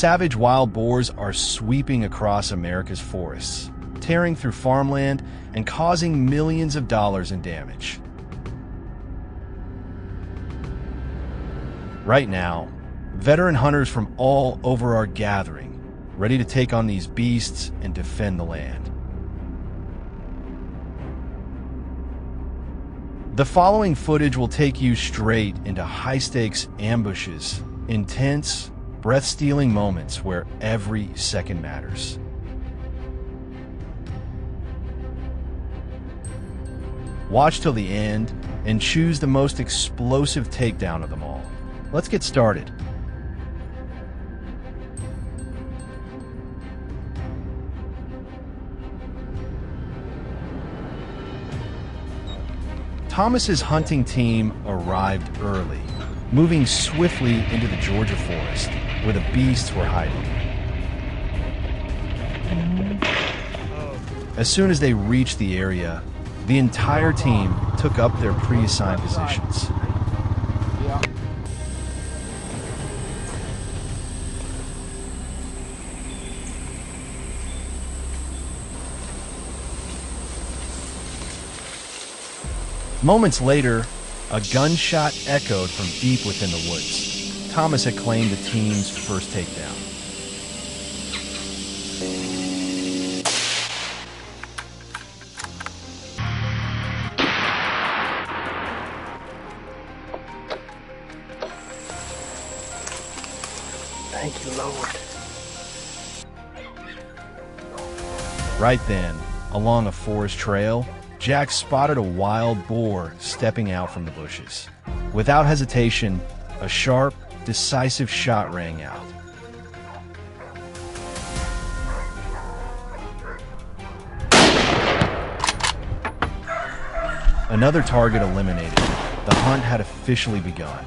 Savage wild boars are sweeping across America's forests, tearing through farmland and causing millions of dollars in damage. Right now, veteran hunters from all over are gathering, ready to take on these beasts and defend the land. The following footage will take you straight into high-stakes ambushes, intense, breath-stealing moments where every second matters. Watch till the end and choose the most explosive takedown of them all. Let's get started. Thomas's hunting team arrived early, moving swiftly into the Georgia forest where the beasts were hiding. As soon as they reached the area, the entire team took up their pre-assigned positions. Moments later, a gunshot echoed from deep within the woods. Thomas had claimed the team's first takedown. Thank you, Lord. Right then, along a forest trail, Jack spotted a wild boar stepping out from the bushes. Without hesitation, a sharp, decisive shot rang out. Another target eliminated. The hunt had officially begun.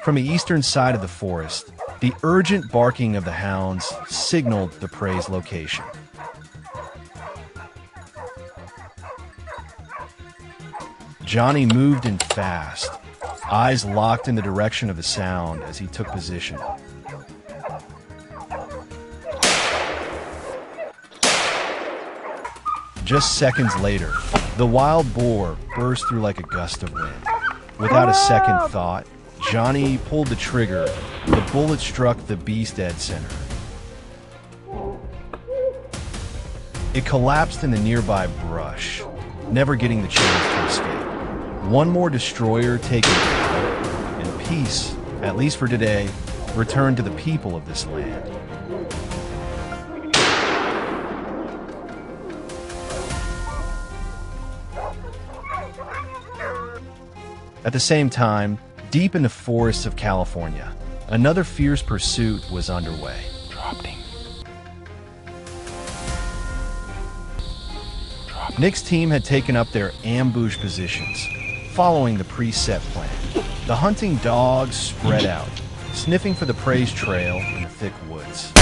From the eastern side of the forest, the urgent barking of the hounds signaled the prey's location. Johnny moved in fast, eyes locked in the direction of the sound as he took position. Just seconds later, the wild boar burst through like a gust of wind. Without a second thought, Johnny pulled the trigger. The bullet struck the beast dead center. It collapsed in the nearby brush, never getting the chance to escape. One more destroyer taken out, and peace, at least for today, returned to the people of this land. At the same time, deep in the forests of California, another fierce pursuit was underway. Nick's team had taken up their ambush positions, following the preset plan. The hunting dogs spread out, sniffing for the prey's trail in the thick woods.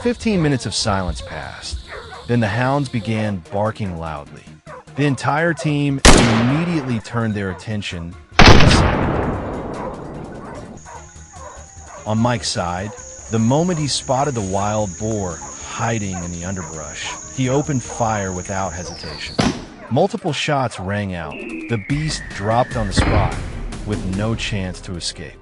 "15 minutes of silence passed. Then the hounds began barking loudly. The entire team immediately turned their attention to the sound. On Mike's side, the moment he spotted the wild boar hiding in the underbrush, he opened fire without hesitation. Multiple shots rang out. The beast dropped on the spot with no chance to escape.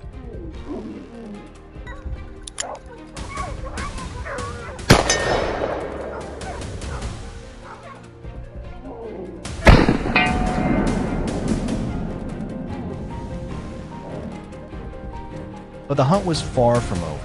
But the hunt was far from over.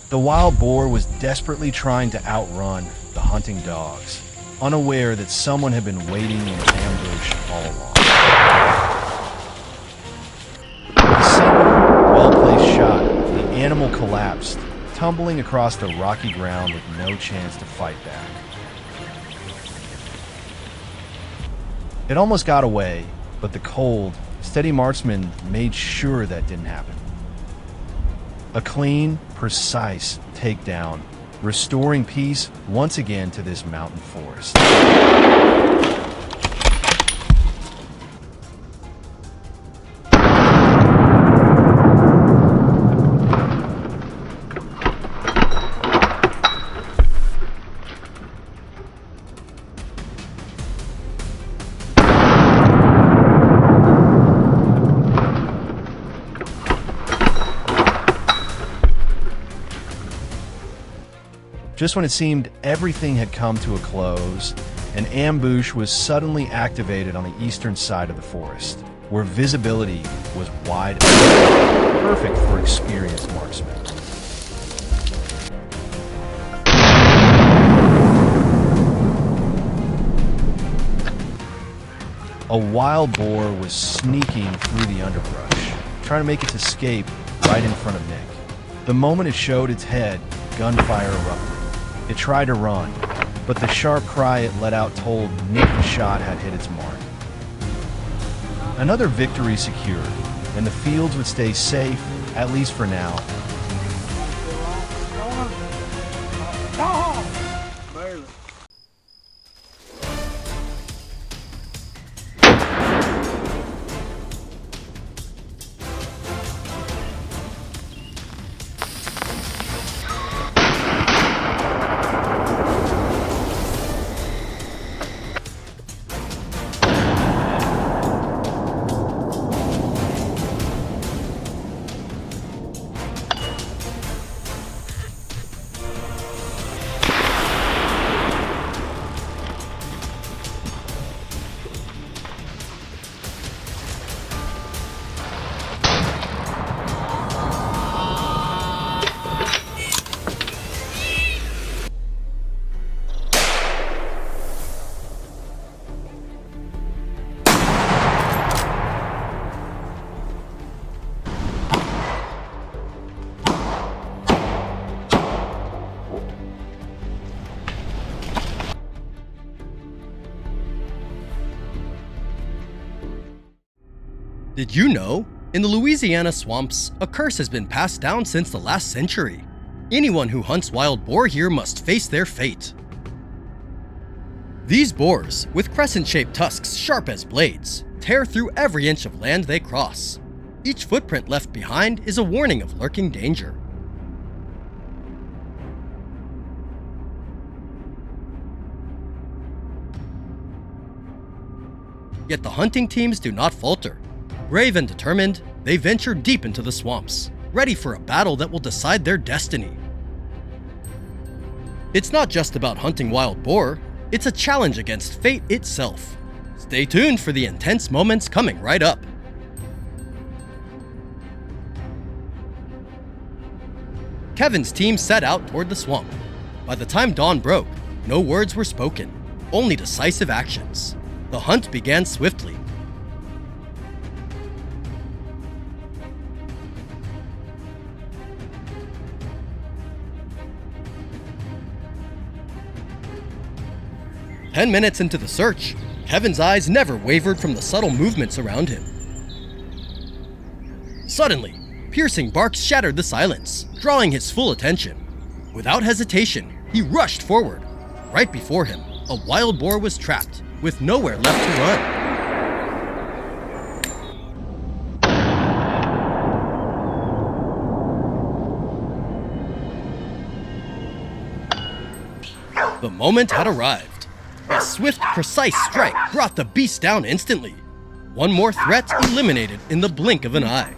The wild boar was desperately trying to outrun the hunting dogs, unaware that someone had been waiting in ambush all along. A single, well-placed shot animal collapsed, tumbling across the rocky ground with no chance to fight back. It almost got away, but the cold, steady marksman made sure that didn't happen. A clean, precise takedown, restoring peace once again to this mountain forest. Just when it seemed everything had come to a close, an ambush was suddenly activated on the eastern side of the forest, where visibility was wide open, perfect for experienced marksmen. A wild boar was sneaking through the underbrush, trying to make its escape right in front of Nick. The moment it showed its head, gunfire erupted. It tried to run, but the sharp cry it let out told Nick the shot had hit its mark. Another victory secured, and the fields would stay safe, at least for now. Did you know? In the Louisiana swamps, a curse has been passed down since the last century. Anyone who hunts wild boar here must face their fate. These boars, with crescent-shaped tusks sharp as blades, tear through every inch of land they cross. Each footprint left behind is a warning of lurking danger. Yet the hunting teams do not falter. Brave and determined, they venture deep into the swamps, ready for a battle that will decide their destiny. It's not just about hunting wild boar, it's a challenge against fate itself. Stay tuned for the intense moments coming right up. Kevin's team set out toward the swamp. By the time dawn broke, no words were spoken, only decisive actions. The hunt began swiftly. "10 minutes into the search, Kevin's eyes never wavered from the subtle movements around him. Suddenly, piercing barks shattered the silence, drawing his full attention. Without hesitation, he rushed forward. Right before him, a wild boar was trapped, with nowhere left to run. The moment had arrived. A swift, precise strike brought the beast down instantly. One more threat eliminated in the blink of an eye.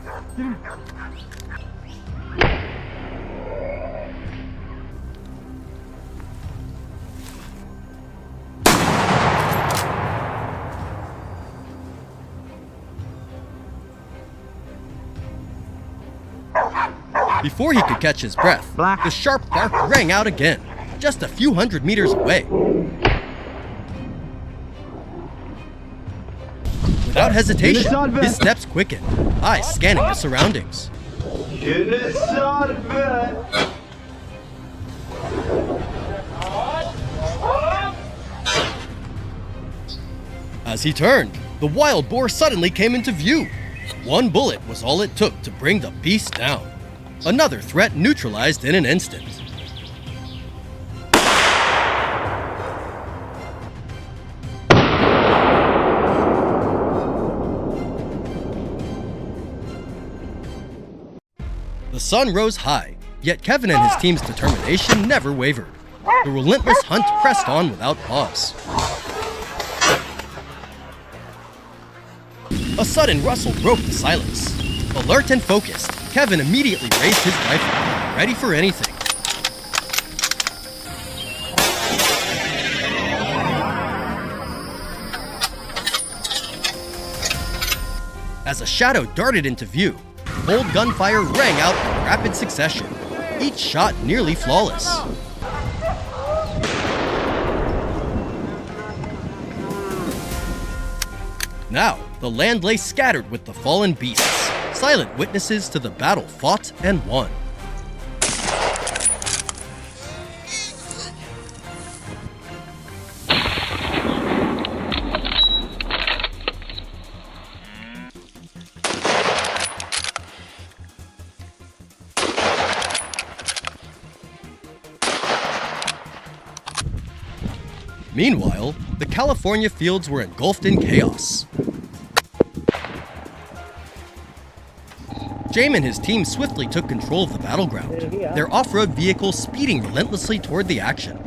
Before he could catch his breath, the sharp bark rang out again, just a few hundred meters away. Without hesitation, his steps quickened, eyes scanning the surroundings. As he turned, the wild boar suddenly came into view. One bullet was all it took to bring the beast down. Another threat neutralized in an instant. The sun rose high, yet Kevin and his team's determination never wavered. The relentless hunt pressed on without pause. A sudden rustle broke the silence. Alert and focused, Kevin immediately raised his rifle, ready for anything. As a shadow darted into view, bold gunfire rang out in rapid succession, each shot nearly flawless. Now, the land lay scattered with the fallen beasts, silent witnesses to the battle fought and won. Meanwhile, the California fields were engulfed in chaos. James and his team swiftly took control of the battleground, their off-road vehicle speeding relentlessly toward the action.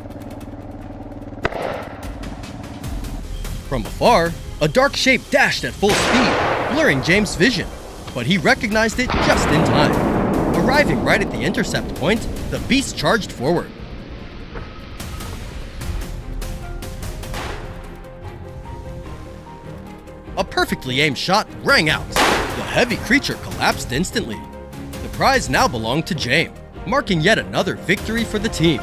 From afar, a dark shape dashed at full speed, blurring James' vision, but he recognized it just in time. Arriving right at the intercept point, the beast charged forward. A perfectly aimed shot rang out. The heavy creature collapsed instantly. The prize now belonged to James, marking yet another victory for the team.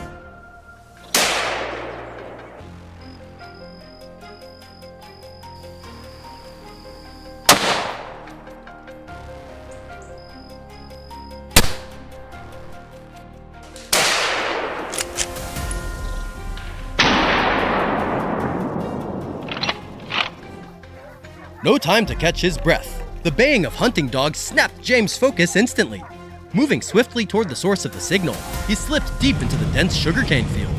No time to catch his breath. The baying of hunting dogs snapped James' focus instantly. Moving swiftly toward the source of the signal, he slipped deep into the dense sugarcane field.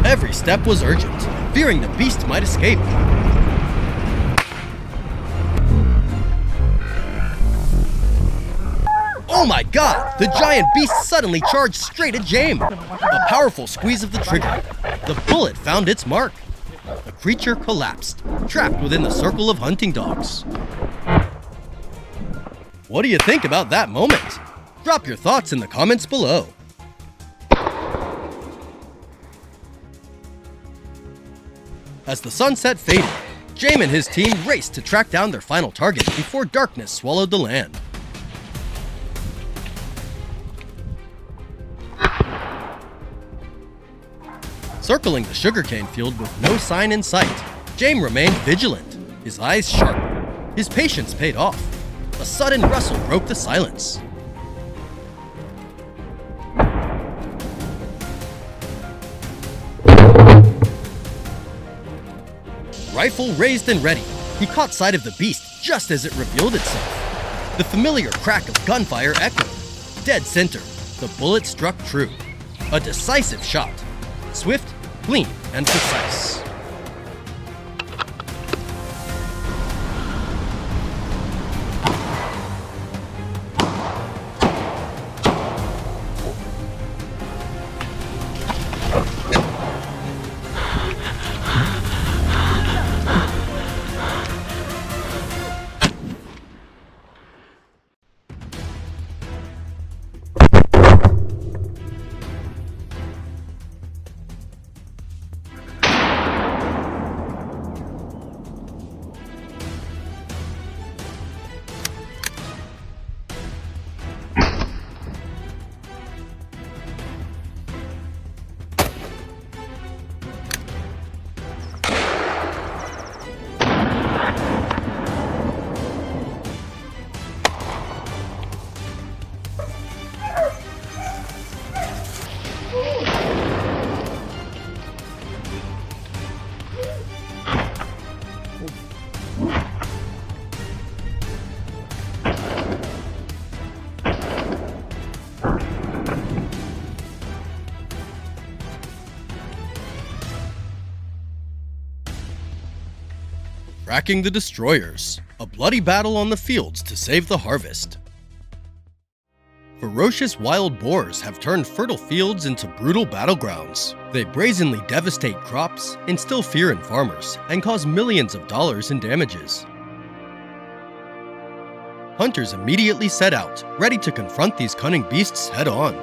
Every step was urgent, fearing the beast might escape. Oh my god! The giant beast suddenly charged straight at James. A powerful squeeze of the trigger. The bullet found its mark. The creature collapsed, trapped within the circle of hunting dogs. What do you think about that moment? Drop your thoughts in the comments below. As the sunset faded, James and his team raced to track down their final target before darkness swallowed the land. Circling the sugarcane field with no sign in sight, James remained vigilant, his eyes sharp. His patience paid off. A sudden rustle broke the silence. Rifle raised and ready, he caught sight of the beast just as it revealed itself. The familiar crack of gunfire echoed. Dead center, the bullet struck true. A decisive shot. Swift, clean, and precise. tracking the destroyers. A bloody battle on the fields to save the harvest. Ferocious wild boars have turned fertile fields into brutal battlegrounds. They brazenly devastate crops, instill fear in farmers, and cause millions of dollars in damages. Hunters immediately set out, ready to confront these cunning beasts head-on.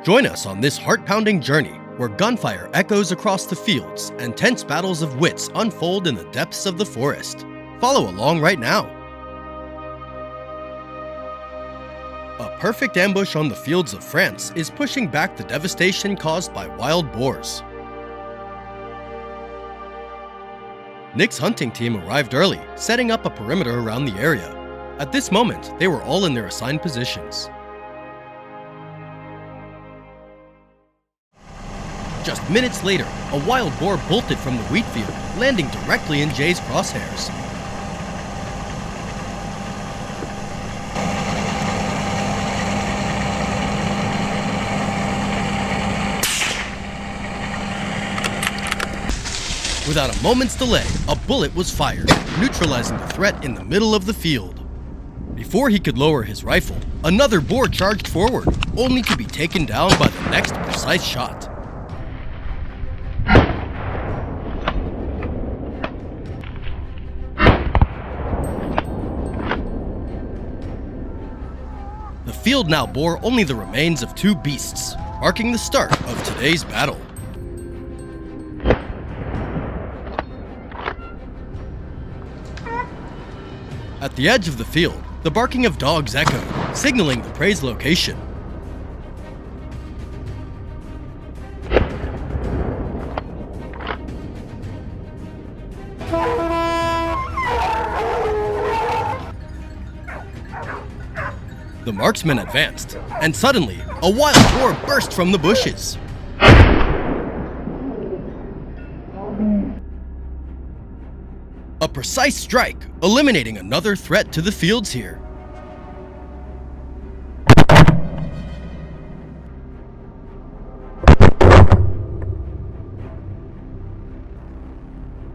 Join us on this heart-pounding journey where gunfire echoes across the fields and tense battles of wits unfold in the depths of the forest. Follow along right now. A perfect ambush on the fields of France is pushing back the devastation caused by wild boars. Nick's hunting team arrived early, setting up a perimeter around the area. At this moment, they were all in their assigned positions. Just minutes later, a wild boar bolted from the wheat field, landing directly in Jay's crosshairs. Without a moment's delay, a bullet was fired, neutralizing the threat in the middle of the field. Before he could lower his rifle, another boar charged forward, only to be taken down by the next precise shot. The field now bore only the remains of two beasts, marking the start of today's battle. At the edge of the field, the barking of dogs echoed, signaling the prey's location. The marksman advanced, and suddenly, a wild boar burst from the bushes. A precise strike, eliminating another threat to the fields here.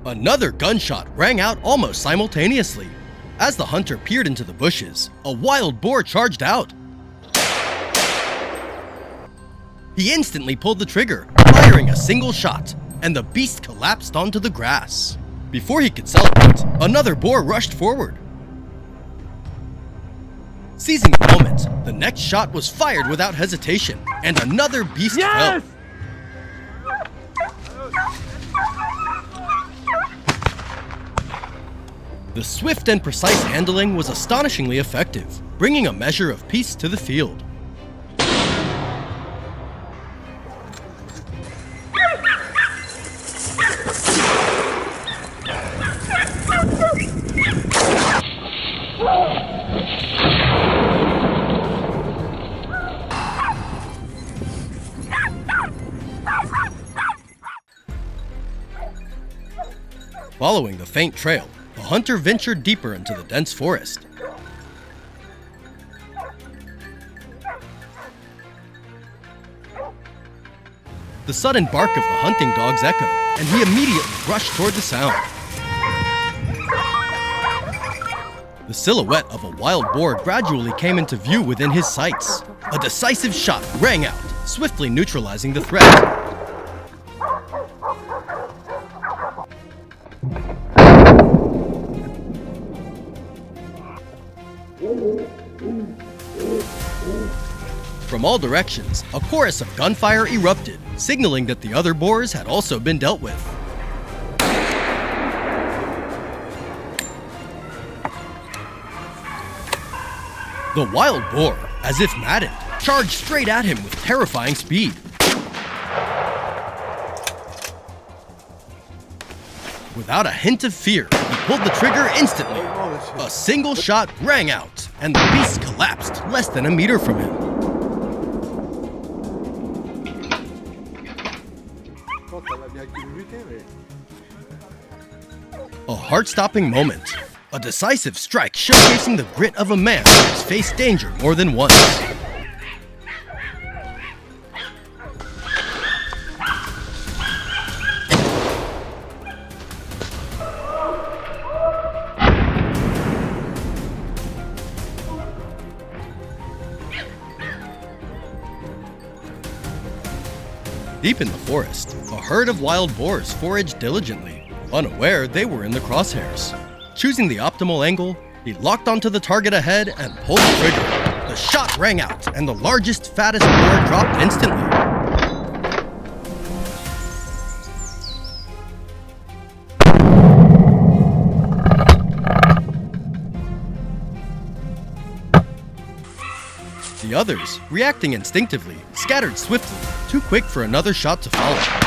Another gunshot rang out almost simultaneously. As the hunter peered into the bushes, a wild boar charged out. He instantly pulled the trigger, firing a single shot, and the beast collapsed onto the grass. Before he could celebrate, another boar rushed forward. Seizing the moment, the next shot was fired without hesitation, and another beast fell. The swift and precise handling was astonishingly effective, bringing a measure of peace to the field. Following the faint trail, the hunter ventured deeper into the dense forest. The sudden bark of the hunting dogs echoed, and he immediately rushed toward the sound. The silhouette of a wild boar gradually came into view within his sights. A decisive shot rang out, swiftly neutralizing the threat. From all directions, a chorus of gunfire erupted, signaling that the other boars had also been dealt with. The wild boar, as if maddened, charged straight at him with terrifying speed. Without a hint of fear, he pulled the trigger instantly. A single shot rang out, and the beast collapsed less than a meter from him. A heart-stopping moment. A decisive strike showcasing the grit of a man who has faced danger more than once. Deep in the forest, a herd of wild boars foraged diligently, unaware they were in the crosshairs. Choosing the optimal angle, he locked onto the target ahead and pulled the trigger. The shot rang out, and the largest, fattest boar dropped instantly. The others, reacting instinctively, scattered swiftly, too quick for another shot to follow.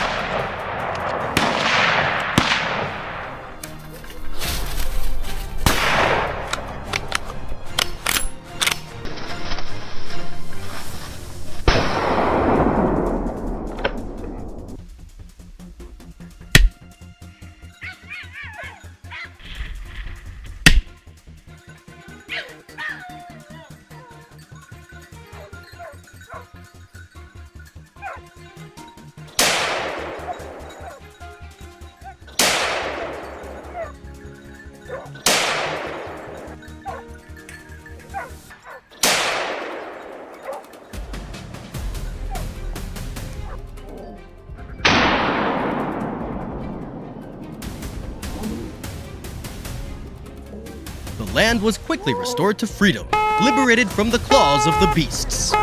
The land was quickly restored to freedom, liberated from the claws of the beasts.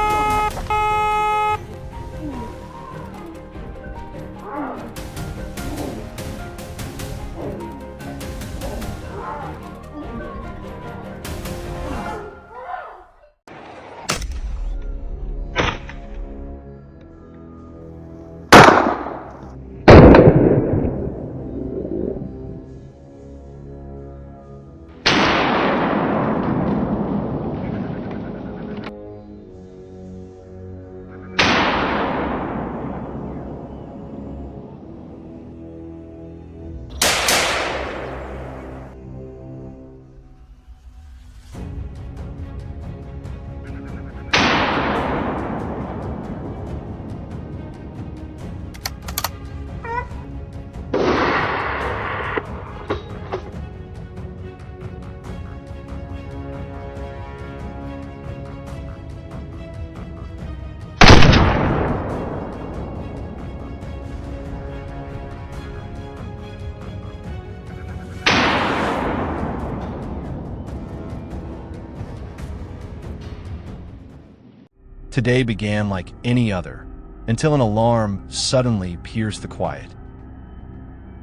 Today began like any other, until an alarm suddenly pierced the quiet.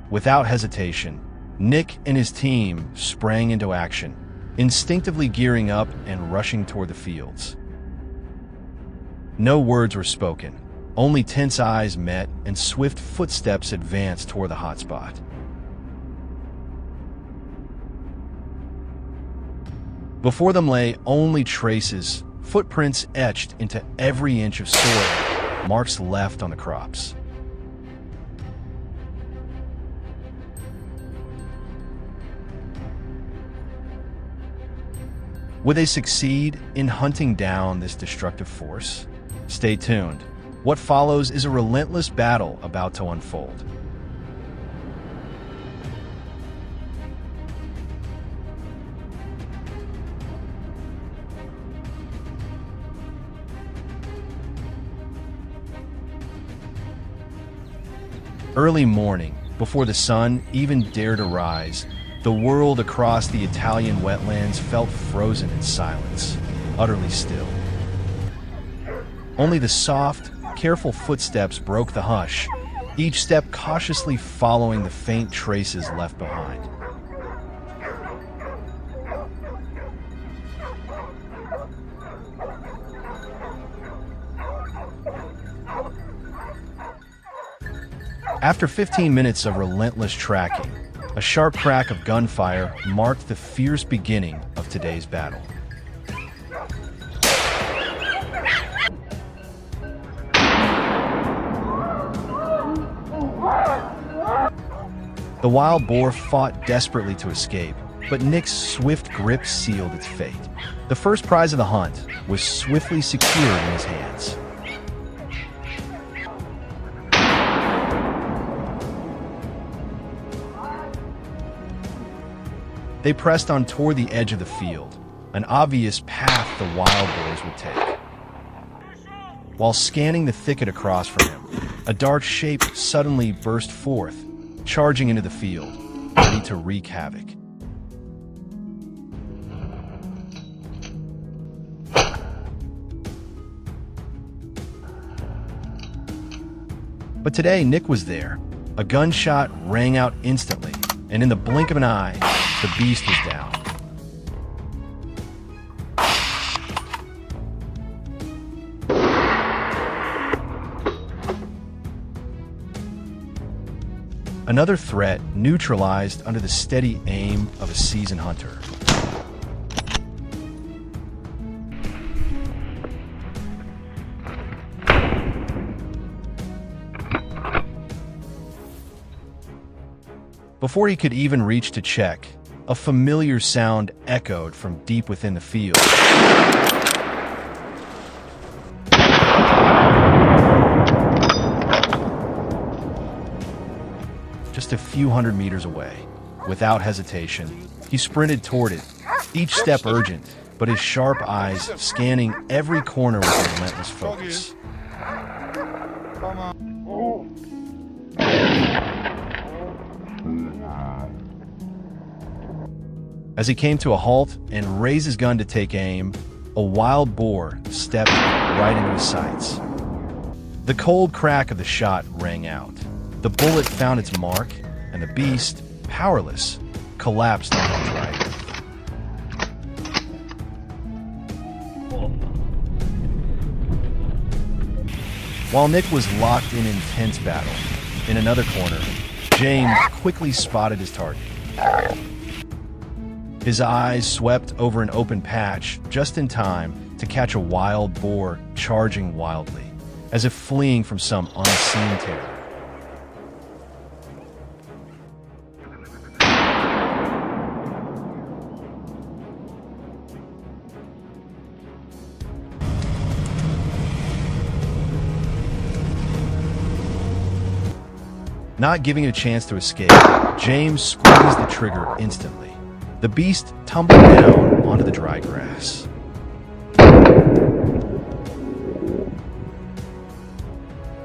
Without hesitation, Nick and his team sprang into action, instinctively gearing up and rushing toward the fields. No words were spoken, only tense eyes met and swift footsteps advanced toward the hotspot. Before them lay only traces, footprints etched into every inch of soil, marks left on the crops. Would they succeed in hunting down this destructive force? Stay tuned. What follows is a relentless battle about to unfold. Early morning, before the sun even dared to rise, the world across the Italian wetlands felt frozen in silence, utterly still. Only the soft, careful footsteps broke the hush, each step cautiously following the faint traces left behind. After 15 minutes of relentless tracking, a sharp crack of gunfire marked the fierce beginning of today's battle. The wild boar fought desperately to escape, but Nick's swift grip sealed its fate. The first prize of the hunt was swiftly secured in his hands. They pressed on toward the edge of the field, an obvious path the wild boars would take. While scanning the thicket across from him, a dark shape suddenly burst forth, charging into the field, ready to wreak havoc. But today, Nick was there. A gunshot rang out instantly, and in the blink of an eye, the beast was down. Another threat neutralized under the steady aim of a seasoned hunter. Before he could even reach to check, a familiar sound echoed from deep within the field. Just a few hundred meters away, without hesitation, he sprinted toward it, each step urgent, but his sharp eyes scanning every corner with a relentless focus. As he came to a halt and raised his gun to take aim, a wild boar stepped right into his sights. The cold crack of the shot rang out. The bullet found its mark, and the beast, powerless, collapsed on the dragon. While Nick was locked in intense battle, in another corner, James quickly spotted his target. His eyes swept over an open patch just in time to catch a wild boar charging wildly, as if fleeing from some unseen terror. Not giving it a chance to escape, James squeezed the trigger instantly. The beast tumbled down onto the dry grass.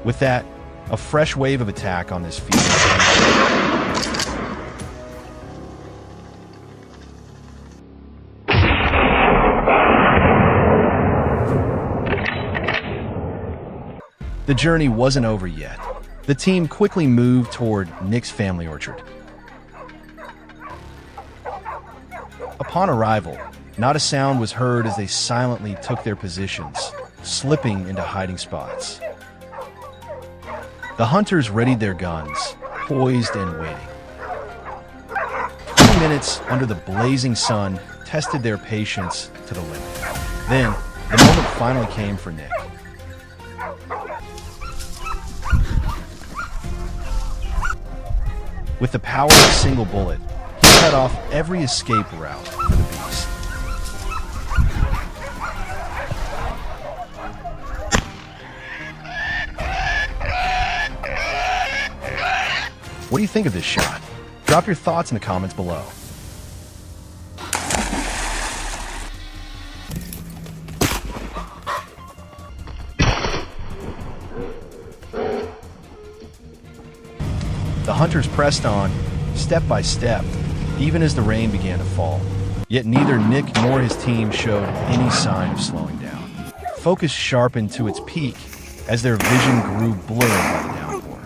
With that, a fresh wave of attack on this field. The journey wasn't over yet. The team quickly moved toward Nick's family orchard. Upon arrival, not a sound was heard as they silently took their positions, slipping into hiding spots. The hunters readied their guns, poised and waiting. 20 minutes under the blazing sun tested their patience to the limit. Then, the moment finally came for Nick. With the power of a single bullet, he cut off every escape route for the beast. What do you think of this shot? Drop your thoughts in the comments below. The hunters pressed on, step by step, even as the rain began to fall. Yet neither Nick nor his team showed any sign of slowing down. Focus sharpened to its peak as their vision grew blurred by the downpour.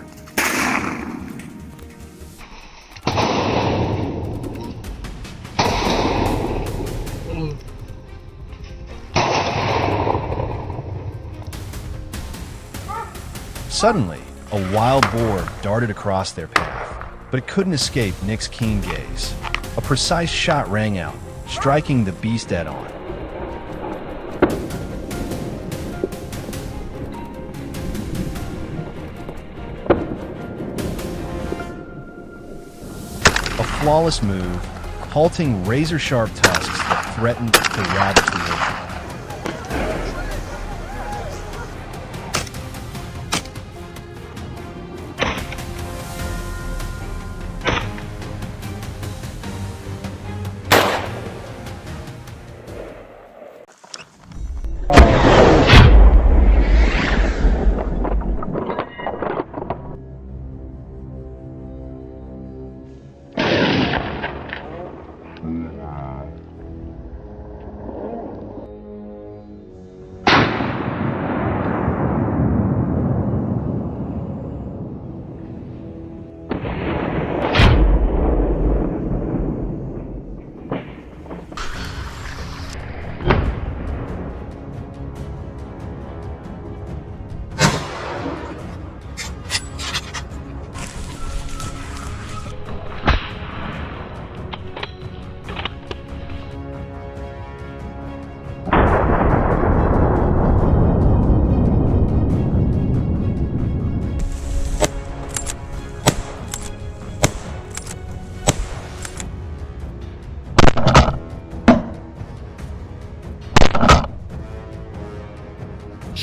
Suddenly, a wild boar darted across their path, but it couldn't escape Nick's keen gaze. A precise shot rang out, striking the beast dead on. A flawless move, halting razor-sharp tusks that threatened to ravage the orchard.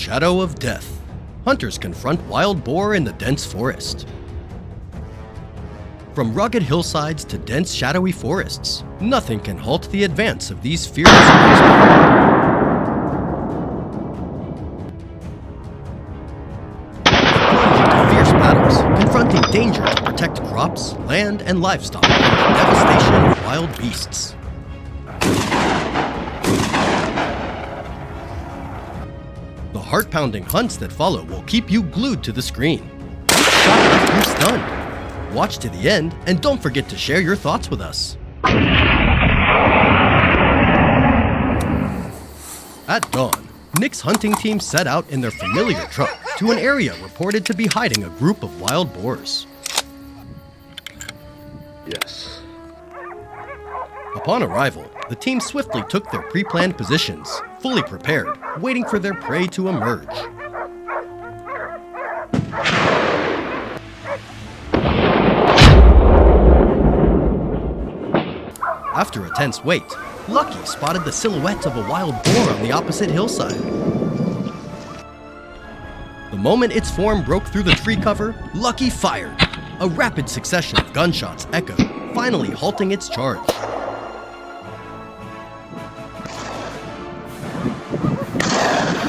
shadow of death. Hunters confront wild boar in the dense forest. From rugged hillsides to dense shadowy forests, nothing can halt the advance of these fearless marksmen. Fierce battles, confronting danger to protect crops, land, and livestock from the devastation of wild beasts. The heart-pounding hunts that follow will keep you glued to the screen. Each shot left you stunned. Watch to the end, and don't forget to share your thoughts with us. At dawn, Nick's hunting team set out in their familiar truck to an area reported to be hiding a group of wild boars. Yes. Upon arrival, the team swiftly took their pre-planned positions, fully prepared, waiting for their prey to emerge. After a tense wait, Lucky spotted the silhouette of a wild boar on the opposite hillside. The moment its form broke through the tree cover, Lucky fired. A rapid succession of gunshots echoed, finally halting its charge.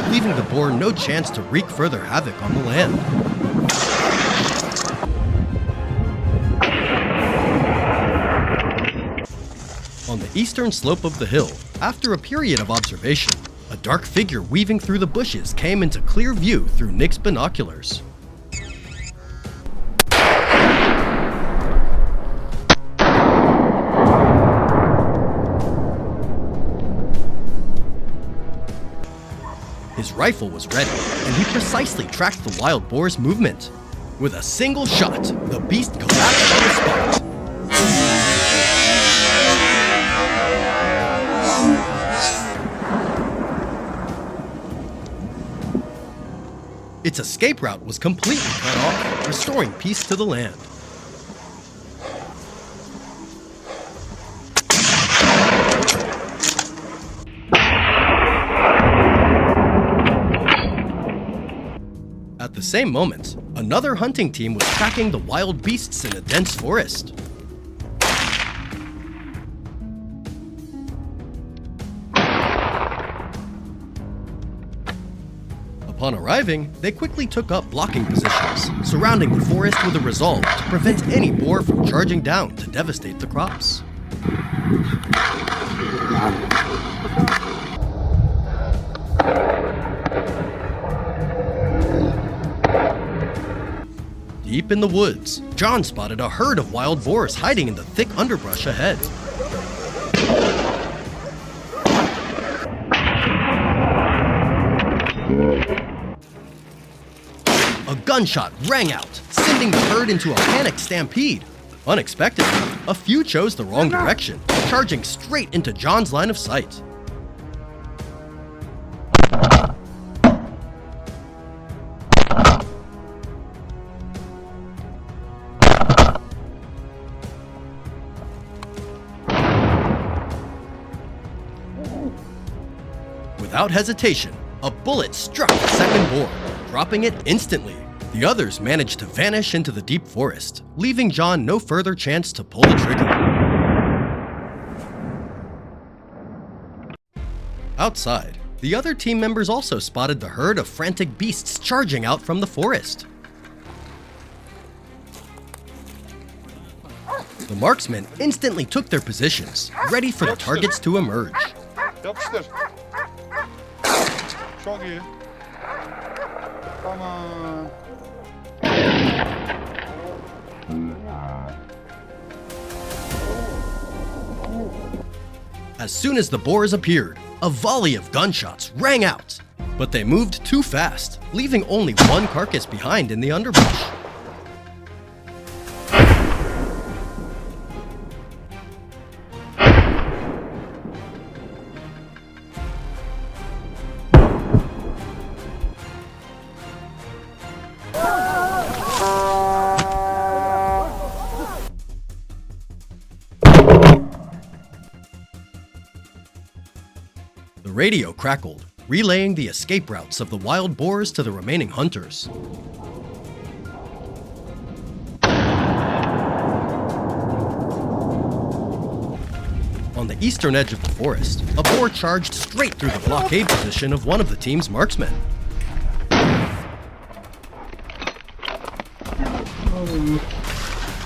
Leaving the boar no chance to wreak further havoc on the land. On the eastern slope of the hill, after a period of observation, a dark figure weaving through the bushes came into clear view through Nick's binoculars. His rifle was ready, and he precisely tracked the wild boar's movement. With a single shot, the beast collapsed on the spot. Its escape route was completely cut off, restoring peace to the land. At the same moment, another hunting team was tracking the wild beasts in a dense forest. Upon arriving, they quickly took up blocking positions, surrounding the forest with a resolve to prevent any boar from charging down to devastate the crops. Deep in the woods, John spotted a herd of wild boars hiding in the thick underbrush ahead. A gunshot rang out, sending the herd into a panicked stampede. Unexpectedly, a few chose the wrong direction, charging straight into John's line of sight. Without hesitation, a bullet struck the second boar, dropping it instantly. The others managed to vanish into the deep forest, leaving John no further chance to pull the trigger. Outside, the other team members also spotted the herd of frantic beasts charging out from the forest. The marksmen instantly took their positions, ready for the targets to emerge. Çok iyi. Tamam. As soon as the boars appeared, a volley of gunshots rang out. But they moved too fast, leaving only one carcass behind in the underbrush. The radio crackled, relaying the escape routes of the wild boars to the remaining hunters. On the eastern edge of the forest, a boar charged straight through the blockade position of one of the team's marksmen.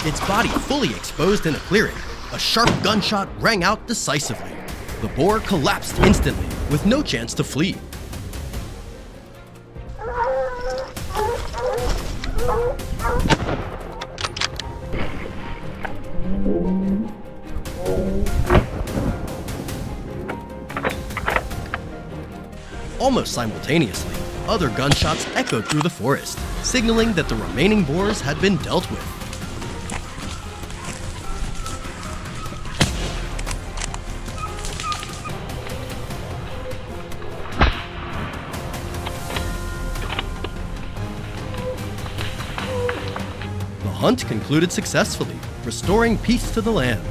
Its body fully exposed in a clearing, a sharp gunshot rang out decisively. The boar collapsed instantly, with no chance to flee. Almost simultaneously, other gunshots echoed through the forest, signaling that the remaining boars had been dealt with. The hunt concluded successfully, restoring peace to the land.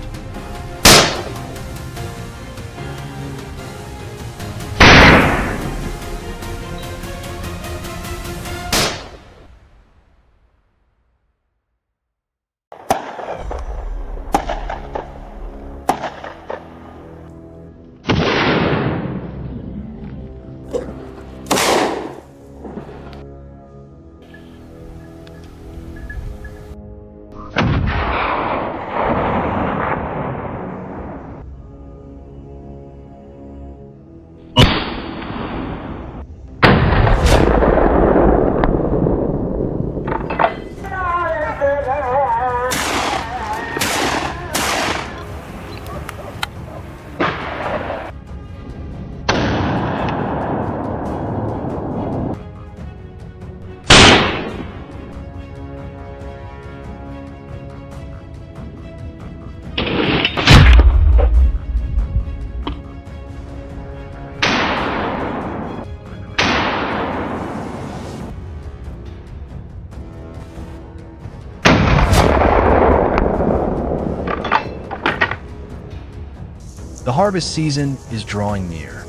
The harvest season is drawing near.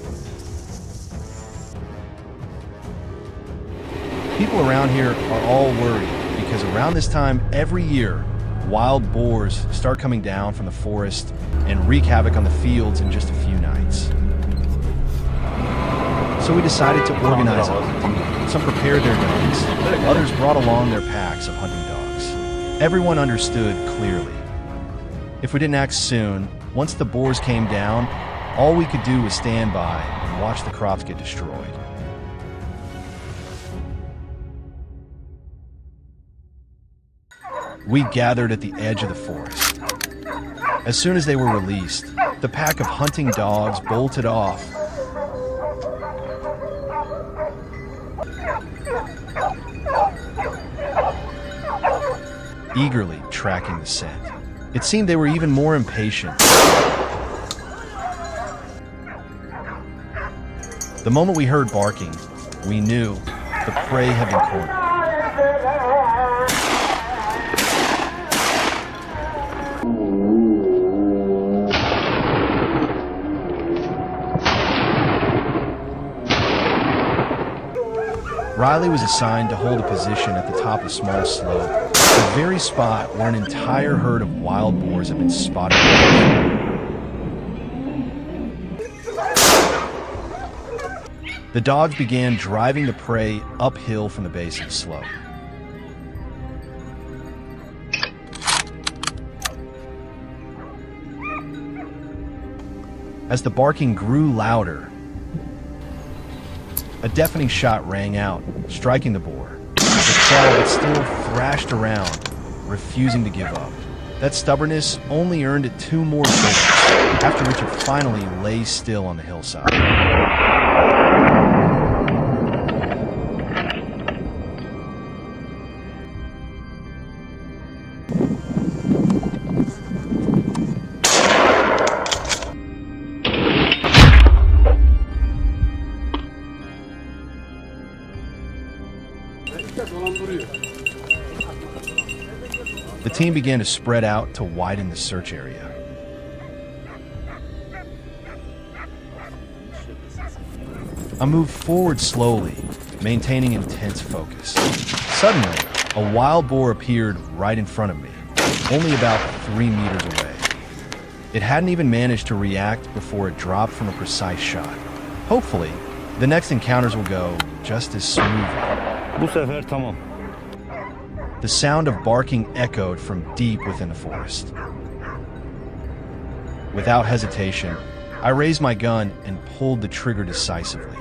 People around here are all worried because around this time every year, wild boars start coming down from the forest and wreak havoc on the fields in just a few nights. So we decided to organize a hunt. Some prepared their guns, others brought along their packs of hunting dogs. Everyone understood clearly. If we didn't act soon, once the boars came down, all we could do was stand by and watch the crops get destroyed. We gathered at the edge of the forest. As soon as they were released, the pack of hunting dogs bolted off. Eagerly tracking the scent. It seemed they were even more impatient. The moment we heard barking, we knew the prey had been cornered. Riley was assigned to hold a position at the top of a small slope, the very spot where an entire herd of wild boars had been spotted. The dogs began driving the prey uphill from the base of the slope. As the barking grew louder, a deafening shot rang out, striking the boar. The claw but still thrashed around, refusing to give up. That stubbornness only earned it 2 more bullets, after which it finally lay still on the hillside. The team began to spread out to widen the search area. I moved forward slowly, maintaining intense focus. Suddenly, a wild boar appeared right in front of me, only about 3 meters away. It hadn't even managed to react before it dropped from a precise shot. Hopefully, the next encounters will go just as smoothly. Bu sefer tamam. The sound of barking echoed from deep within the forest. Without hesitation, I raised my gun and pulled the trigger decisively.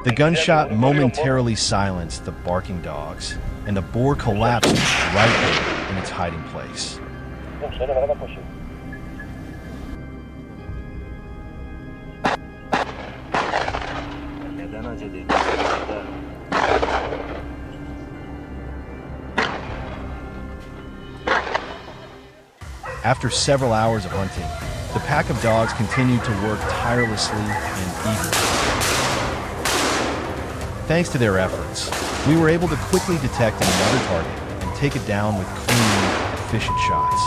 The gunshot momentarily silenced the barking dogs, and the boar collapsed right there in its hiding place. After several hours of hunting, the pack of dogs continued to work tirelessly and eagerly. Thanks to their efforts, we were able to quickly detect another target and take it down with clean, efficient shots.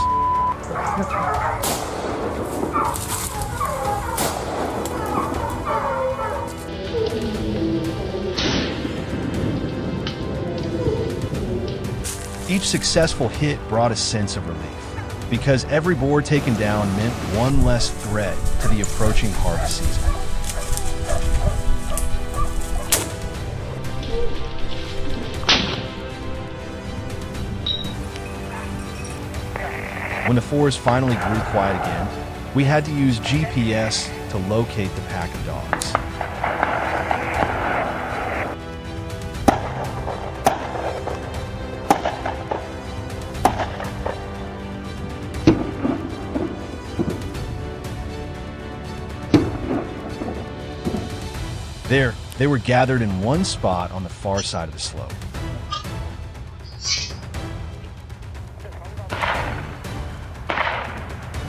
Each successful hit brought a sense of relief, because every boar taken down meant one less threat to the approaching harvest season. When the forest finally grew quiet again, we had to use GPS to locate the pack of dogs. There, they were gathered in one spot on the far side of the slope.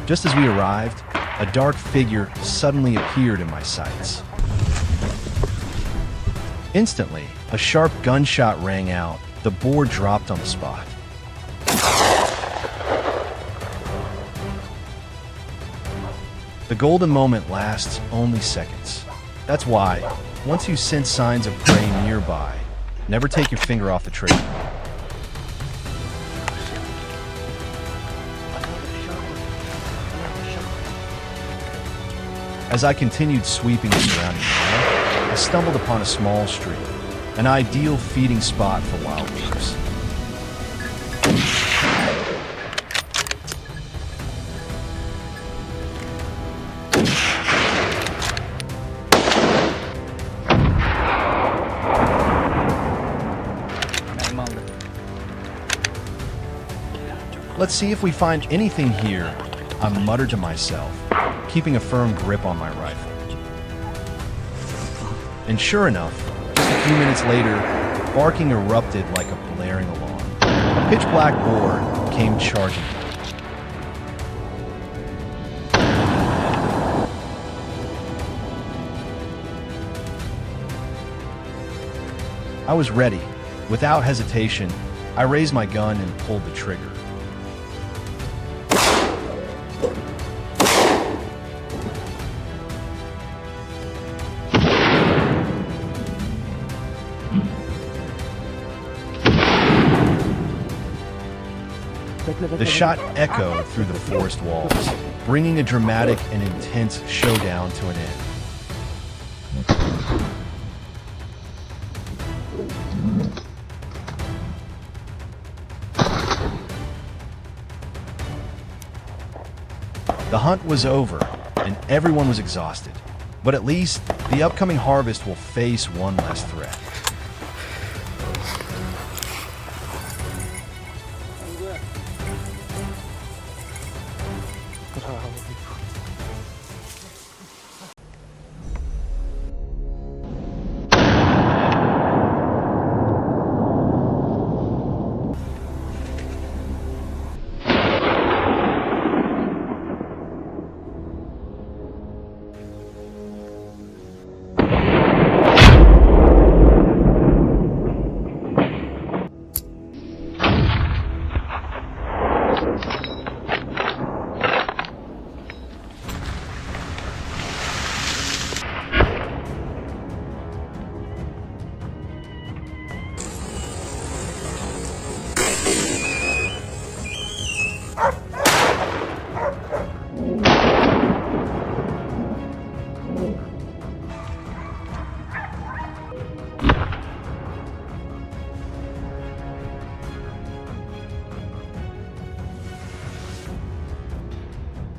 Just as we arrived, a dark figure suddenly appeared in my sights. Instantly, a sharp gunshot rang out. The boar dropped on the spot. The golden moment lasts only seconds. That's why, once you sense signs of prey nearby, never take your finger off the trigger. As I continued sweeping the surrounding area, I stumbled upon a small stream, an ideal feeding spot for wild boars. Let's see if we find anything here, I muttered to myself, keeping a firm grip on my rifle. And sure enough, just a few minutes later, barking erupted like a blaring alarm. A pitch-black boar came charging. I was ready. Without hesitation, I raised my gun and pulled the trigger. The shot echoed through the forest walls, bringing a dramatic and intense showdown to an end. The hunt was over, and everyone was exhausted. But at least, the upcoming harvest will face one less threat.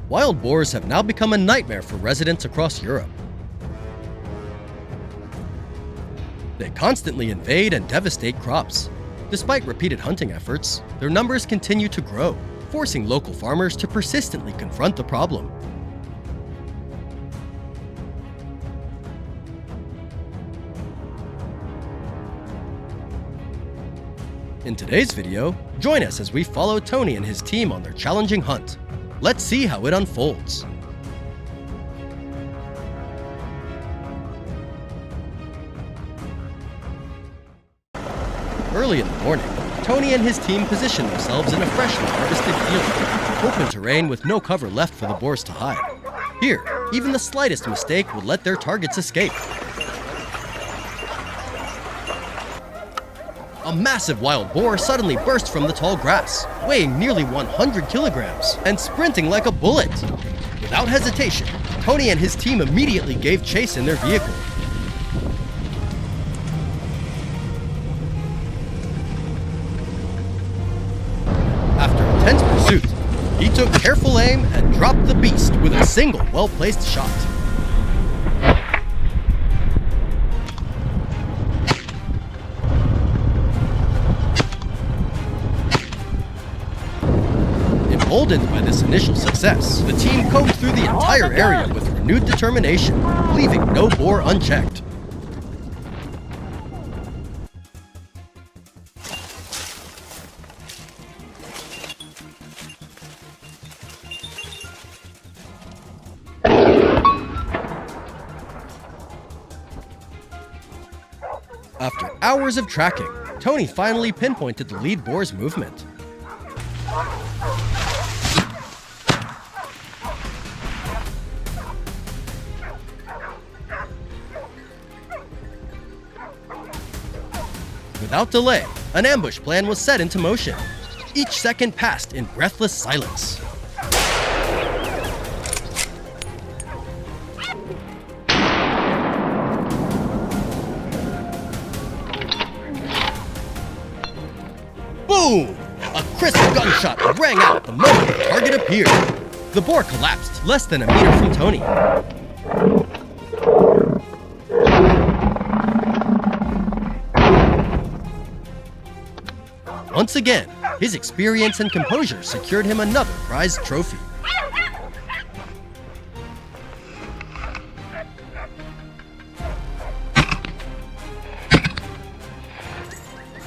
Wild boars have now become a nightmare for residents across Europe. They constantly invade and devastate crops. Despite repeated hunting efforts, their numbers continue to grow, forcing local farmers to persistently confront the problem. In today's video, join us as we follow Tony and his team on their challenging hunt. Let's see how it unfolds. Early in the morning, Tony and his team position themselves in a freshly harvested field, open terrain with no cover left for the boars to hide. Here, even the slightest mistake would let their targets escape. A massive wild boar suddenly burst from the tall grass, weighing nearly 100 kilograms and sprinting like a bullet. Without hesitation, Tony and his team immediately gave chase in their vehicle. After intense pursuit, he took careful aim and dropped the beast with a single well-placed shot. Emboldened by this initial success, the team combed through the entire area with renewed determination, leaving no boar unchecked. After hours of tracking, Tony finally pinpointed the lead boar's movement. Without delay, an ambush plan was set into motion. Each second passed in breathless silence. Boom! A crisp gunshot rang out the moment the target appeared. The boar collapsed less than a meter from Tony. Once again, his experience and composure secured him another prized trophy.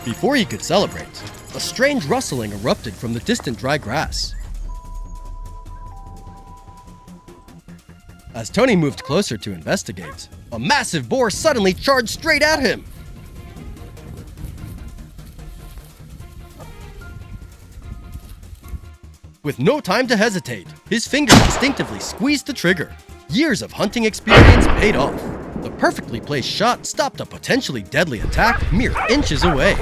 Before he could celebrate, a strange rustling erupted from the distant dry grass. As Tony moved closer to investigate, a massive boar suddenly charged straight at him. With no time to hesitate, his fingers instinctively squeezed the trigger. Years of hunting experience paid off. The perfectly placed shot stopped a potentially deadly attack mere inches away.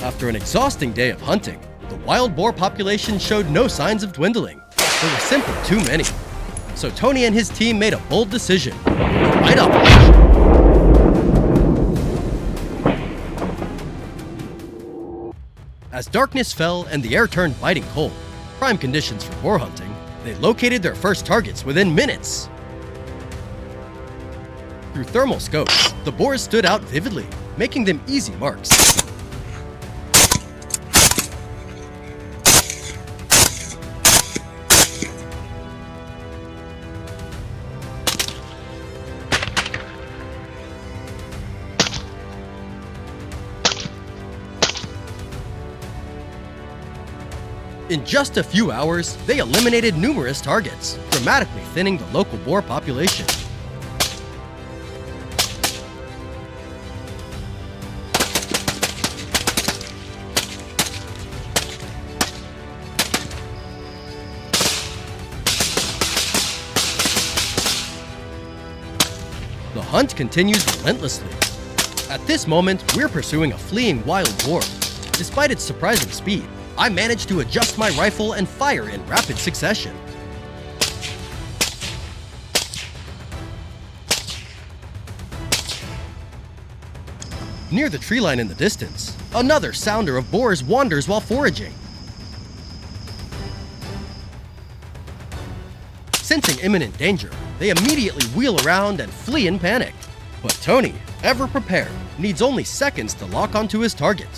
After an exhausting day of hunting, the wild boar population showed no signs of dwindling. There were simply too many. So Tony and his team made a bold decision: a night operation. As darkness fell and the air turned biting cold, prime conditions for boar hunting, they located their first targets within minutes. Through thermal scopes, the boars stood out vividly, making them easy marks. In just a few hours, they eliminated numerous targets, dramatically thinning the local boar population. The hunt continues relentlessly. At this moment, we're pursuing a fleeing wild boar. Despite its surprising speed, I manage to adjust my rifle and fire in rapid succession. Near the tree line in the distance, another sounder of boars wanders while foraging. Sensing imminent danger, they immediately wheel around and flee in panic. But Tony, ever prepared, needs only seconds to lock onto his target.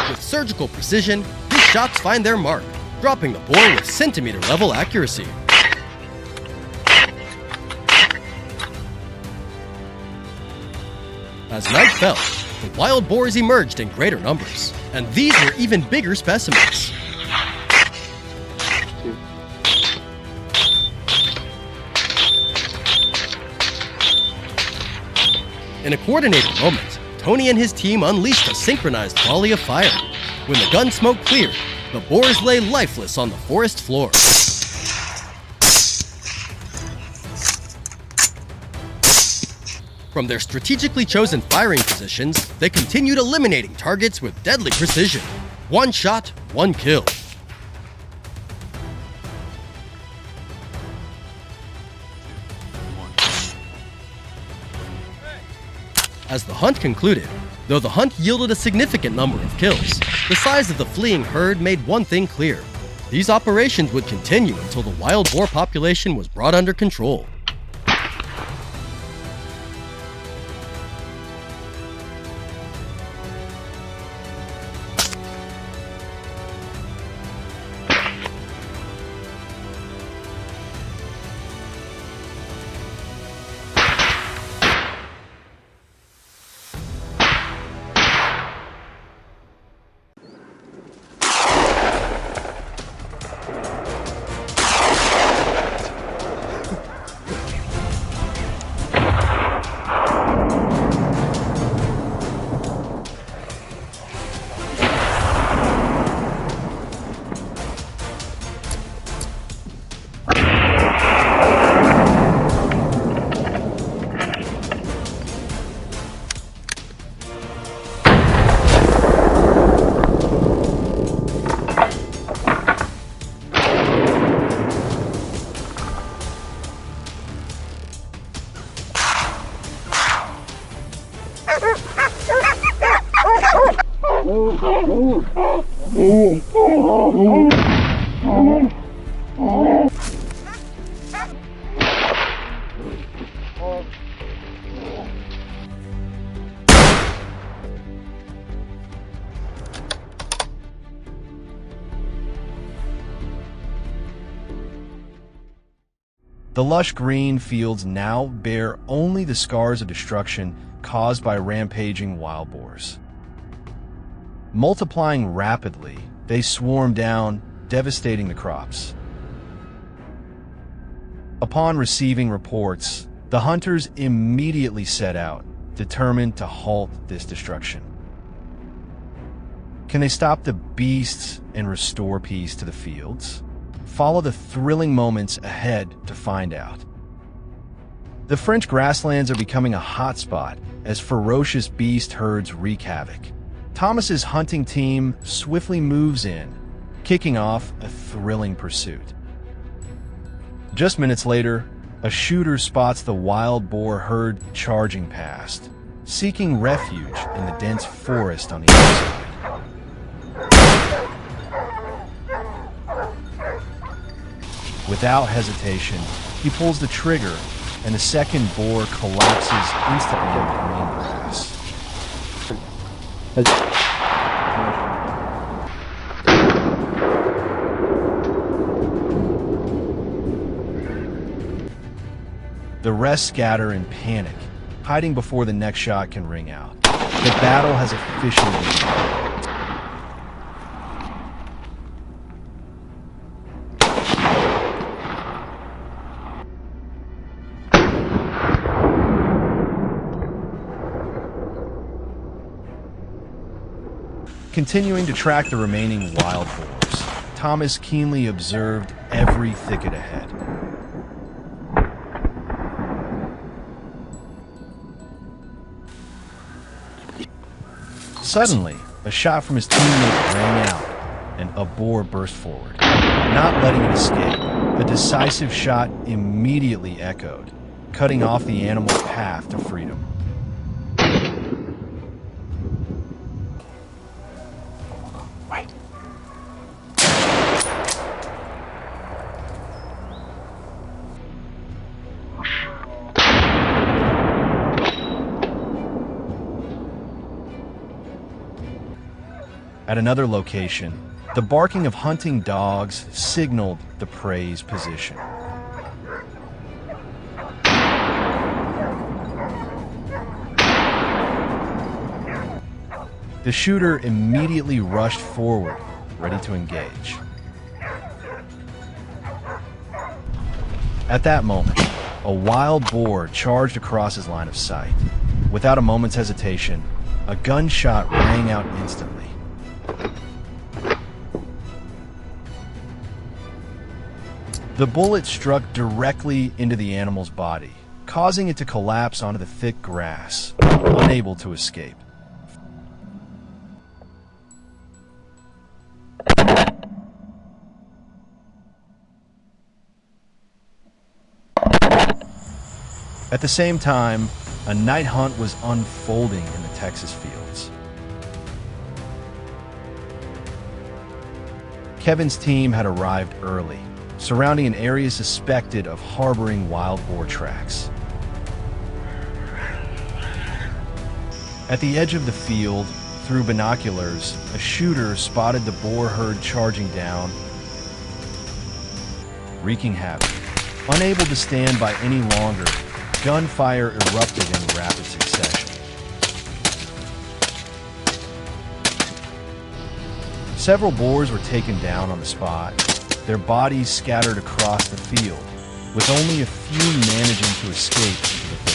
With surgical precision, his shots find their mark, dropping the boar with centimeter-level accuracy. As night fell, the wild boars emerged in greater numbers, and these were even bigger specimens. In a coordinated moment, Tony and his team unleashed a synchronized volley of fire. When the gun smoke cleared, the boars lay lifeless on the forest floor. From their strategically chosen firing positions, they continued eliminating targets with deadly precision. One shot, one kill. As the hunt concluded, though the hunt yielded a significant number of kills, the size of the fleeing herd made one thing clear. These operations would continue until the wild boar population was brought under control. The lush green fields now bear only the scars of destruction caused by rampaging wild boars. Multiplying rapidly, they swarm down, devastating the crops. Upon receiving reports, the hunters immediately set out, determined to halt this destruction. Can they stop the beasts and restore peace to the fields? Follow the thrilling moments ahead to find out. The French grasslands are becoming a hotspot as ferocious beast herds wreak havoc. Thomas's hunting team swiftly moves in, kicking off a thrilling pursuit. Just minutes later, a shooter spots the wild boar herd charging past, seeking refuge in the dense forest on the other side. Without hesitation, he pulls the trigger, and the second boar collapses instantly in the green grass. The rest scatter in panic, hiding before the next shot can ring out. The battle has officially begun. Continuing to track the remaining wild boars, Thomas keenly observed every thicket ahead. Suddenly, a shot from his teammate rang out, and a boar burst forward. Not letting it escape, a decisive shot immediately echoed, cutting off the animal's path to freedom. At another location, the barking of hunting dogs signaled the prey's position. The shooter immediately rushed forward, ready to engage. At that moment, a wild boar charged across his line of sight. Without a moment's hesitation, a gunshot rang out instantly. The bullet struck directly into the animal's body, causing it to collapse onto the thick grass, unable to escape. At the same time, a night hunt was unfolding in the Texas fields. Kevin's team had arrived early, surrounding an area suspected of harboring wild boar tracks. At the edge of the field, through binoculars, a shooter spotted the boar herd charging down, wreaking havoc. Unable to stand by any longer, gunfire erupted in rapid succession. Several boars were taken down on the spot, their bodies scattered across the field, with only a few managing to escape into the thickets.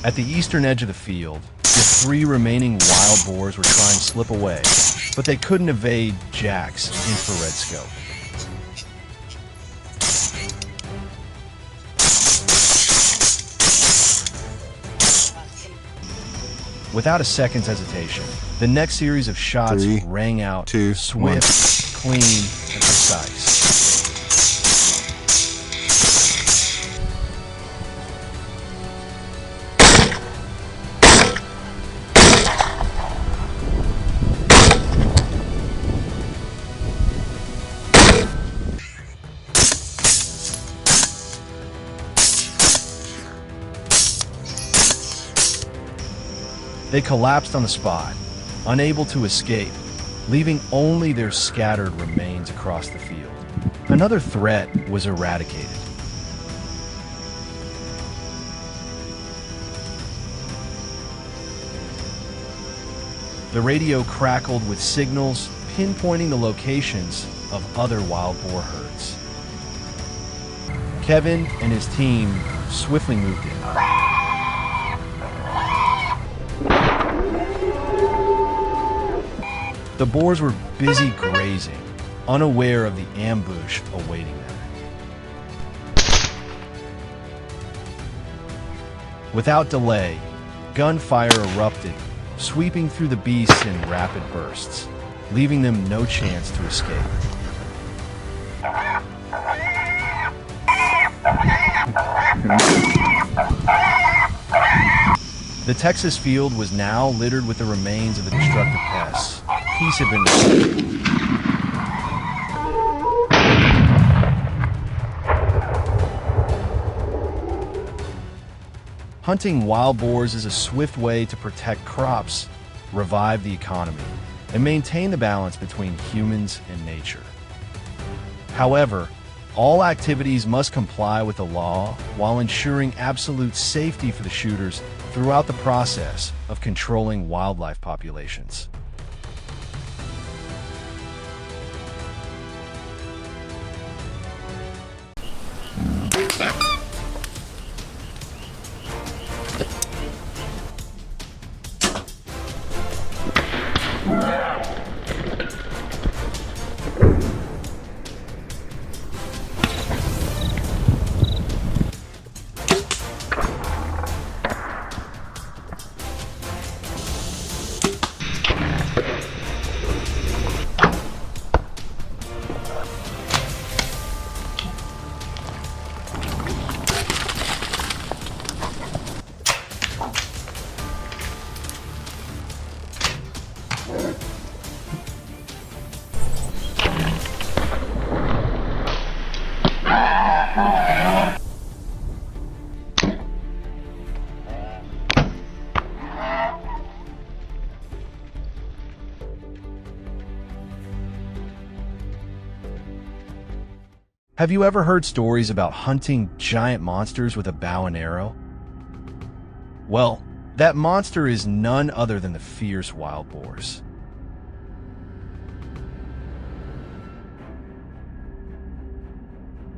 At the eastern edge of the field, the 3 remaining wild boars were trying to slip away, but they couldn't evade Jack's infrared scope. Without a second's hesitation, the next series of shots rang out, swift, clean, and precise. They collapsed on the spot, unable to escape, leaving only their scattered remains across the field. Another threat was eradicated. The radio crackled with signals pinpointing the locations of other wild boar herds. Kevin and his team swiftly moved in. The boars were busy grazing, unaware of the ambush awaiting them. Without delay, gunfire erupted, sweeping through the beasts in rapid bursts, leaving them no chance to escape. The Texas field was now littered with the remains of the destructive pests. Peace had been restored. Hunting wild boars is a swift way to protect crops, revive the economy, and maintain the balance between humans and nature. However, all activities must comply with the law while ensuring absolute safety for the shooters throughout the process of controlling wildlife populations. Have you ever heard stories about hunting giant monsters with a bow and arrow? Well, that monster is none other than the fierce wild boars.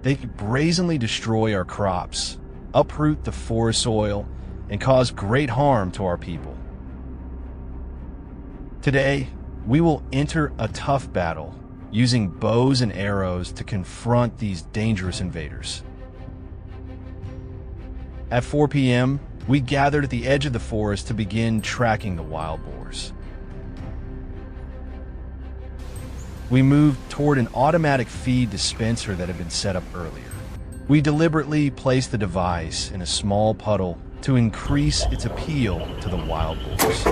They brazenly destroy our crops, uproot the forest soil, and cause great harm to our people. Today, we will enter a tough battle using bows and arrows to confront these dangerous invaders. At 4 p.m., we gathered at the edge of the forest to begin tracking the wild boars. We moved toward an automatic feed dispenser that had been set up earlier. We deliberately placed the device in a small puddle to increase its appeal to the wild boars.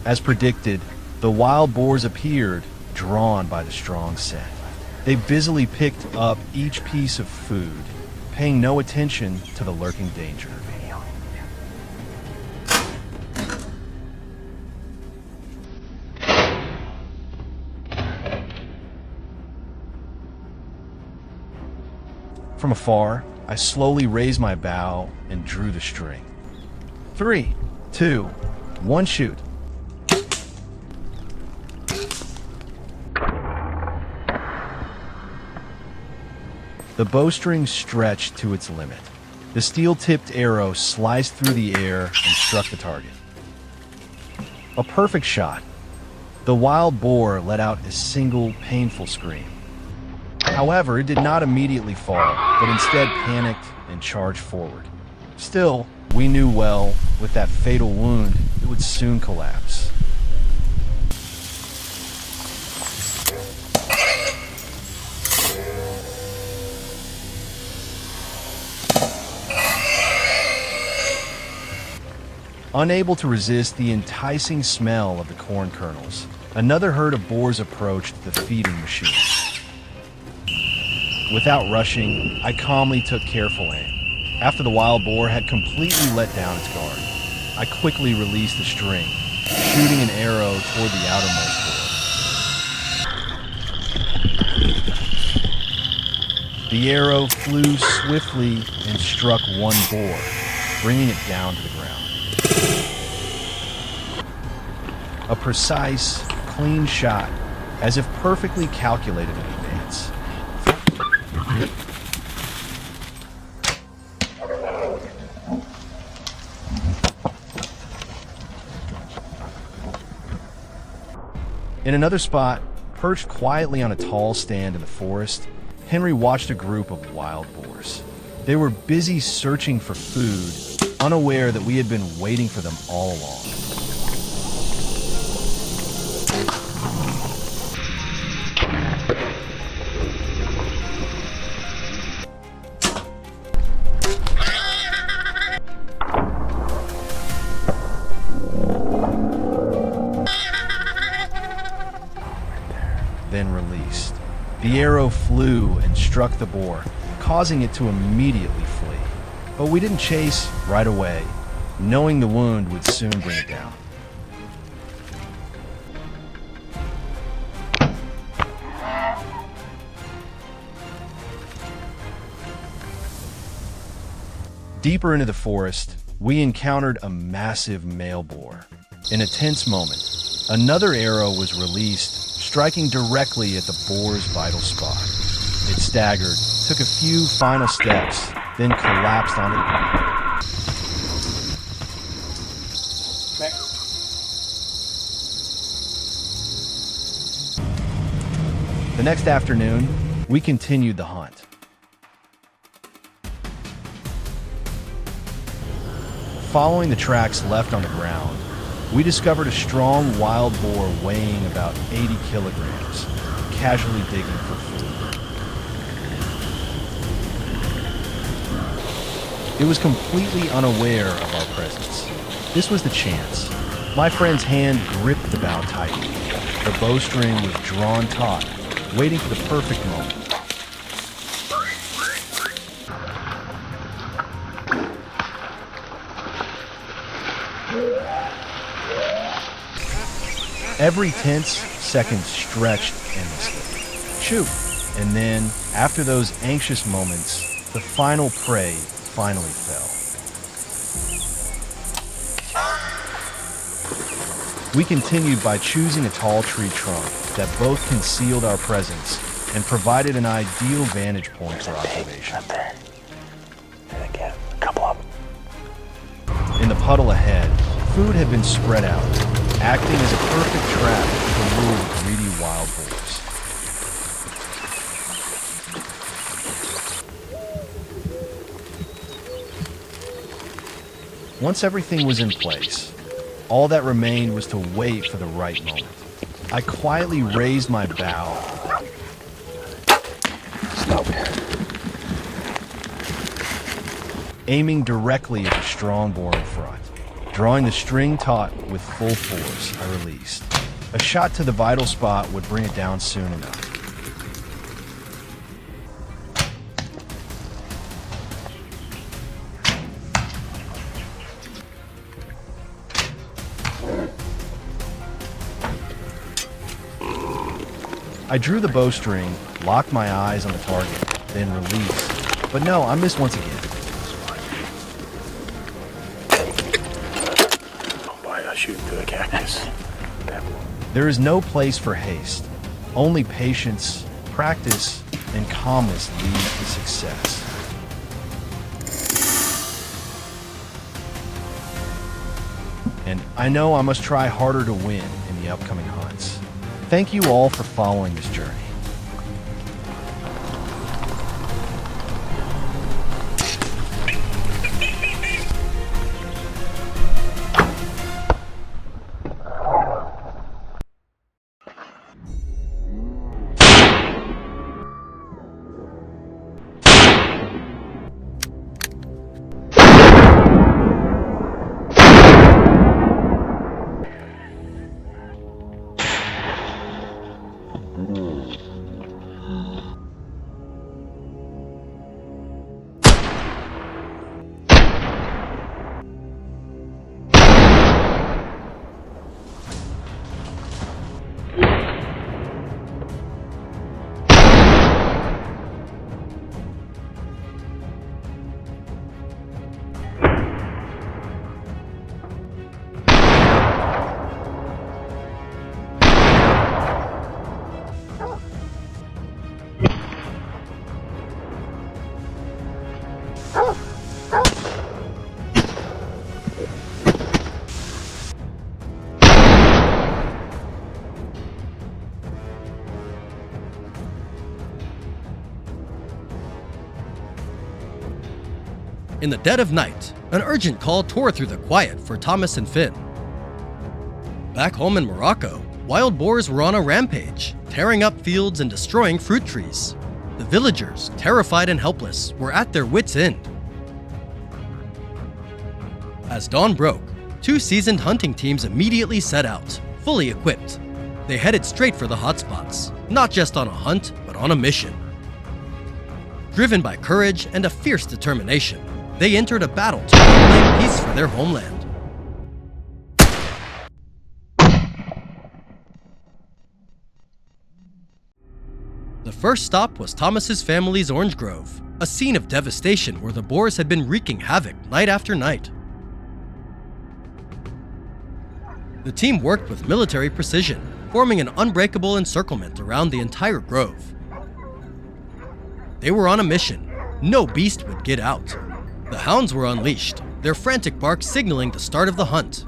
As predicted, the wild boars appeared, drawn by the strong scent. They busily picked up each piece of food, paying no attention to the lurking danger. From afar, I slowly raised my bow and drew the string. 3, 2, 1, shoot. The bowstring stretched to its limit. The steel-tipped arrow sliced through the air and struck the target. A perfect shot. The wild boar let out a single painful scream. However, it did not immediately fall, but instead panicked and charged forward. Still, we knew well, with that fatal wound, it would soon collapse. Unable to resist the enticing smell of the corn kernels, another herd of boars approached the feeding machine. Without rushing, I calmly took careful aim. After the wild boar had completely let down its guard, I quickly released the string, shooting an arrow toward the outermost boar. The arrow flew swiftly and struck one boar, bringing it down to the ground. A precise, clean shot, as if perfectly calculated in advance. In another spot, perched quietly on a tall stand in the forest, Henry watched a group of wild boars. They were busy searching for food, unaware that we had been waiting for them all along. Then released. The arrow flew and struck the boar, causing it to immediately flee. But we didn't chase right away, knowing the wound would soon bring it down. Deeper into the forest, we encountered a massive male boar. In a tense moment, another arrow was released, striking directly at the boar's vital spot. It staggered, took a few final steps, then collapsed onto the ground. The next afternoon, we continued the hunt. Following the tracks left on the ground, we discovered a strong wild boar weighing about 80 kilograms, casually digging for food. It was completely unaware of our presence. This was the chance. My friend's hand gripped the bow tightly. The bowstring was drawn taut, waiting for the perfect moment. Every tense second stretched endlessly. Shoot! And then, after those anxious moments, the final prey finally fell. We continued by choosing a tall tree trunk that both concealed our presence and provided an ideal vantage point for observation. And again, a couple of them. In the puddle ahead, food had been spread out, acting as a perfect trap to lure the greedy wild boars. Once everything was in place, all that remained was to wait for the right moment. I quietly raised my bow, aiming directly at the strong boar in front. Drawing the string taut with full force, I released. A shot to the vital spot would bring it down soon enough. I drew the bowstring, locked my eyes on the target, then released. But no, I missed once again. Shooting through the cactus. There is no place for haste. Only patience, practice, and calmness lead to success. And I know I must try harder to win in the upcoming hunts. Thank you all for following this journey. In the dead of night, an urgent call tore through the quiet for Thomas and Finn. Back home in Morocco, wild boars were on a rampage, tearing up fields and destroying fruit trees. The villagers, terrified and helpless, were at their wits' end. As dawn broke, two seasoned hunting teams immediately set out, fully equipped. They headed straight for the hotspots, not just on a hunt, but on a mission. Driven by courage and a fierce determination, they entered a battle to reclaim peace for their homeland. The first stop was Thomas's family's orange grove, a scene of devastation where the Boars had been wreaking havoc night after night. The team worked with military precision, forming an unbreakable encirclement around the entire grove. They were on a mission. No beast would get out. The hounds were unleashed, their frantic bark signaling the start of the hunt.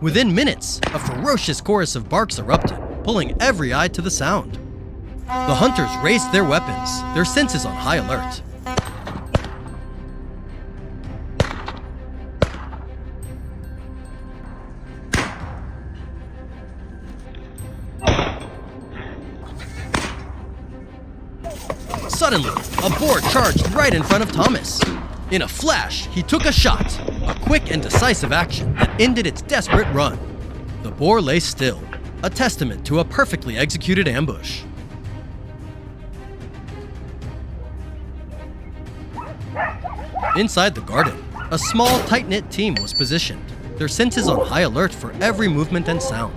Within minutes, a ferocious chorus of barks erupted, pulling every eye to the sound. The hunters raised their weapons, their senses on high alert. Suddenly, a boar charged right in front of Thomas. In a flash, he took a shot, a quick and decisive action that ended its desperate run. The boar lay still, a testament to a perfectly executed ambush. Inside the garden, a small, tight-knit team was positioned, their senses on high alert for every movement and sound.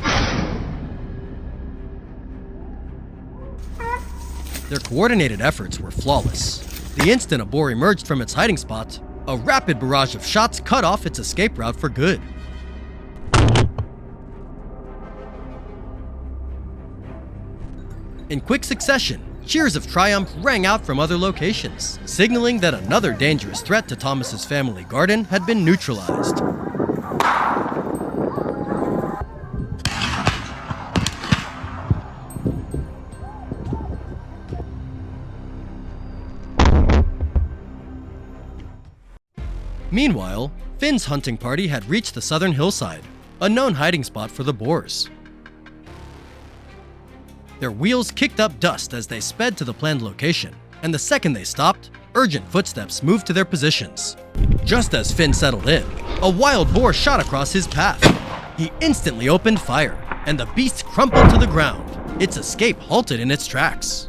Their coordinated efforts were flawless. The instant a boar emerged from its hiding spot, a rapid barrage of shots cut off its escape route for good. In quick succession, cheers of triumph rang out from other locations, signaling that another dangerous threat to Thomas's family garden had been neutralized. Meanwhile, Finn's hunting party had reached the southern hillside, a known hiding spot for the Boars. Their wheels kicked up dust as they sped to the planned location, and the second they stopped, urgent footsteps moved to their positions. Just as Finn settled in, a wild boar shot across his path. He instantly opened fire, and the beast crumpled to the ground, its escape halted in its tracks.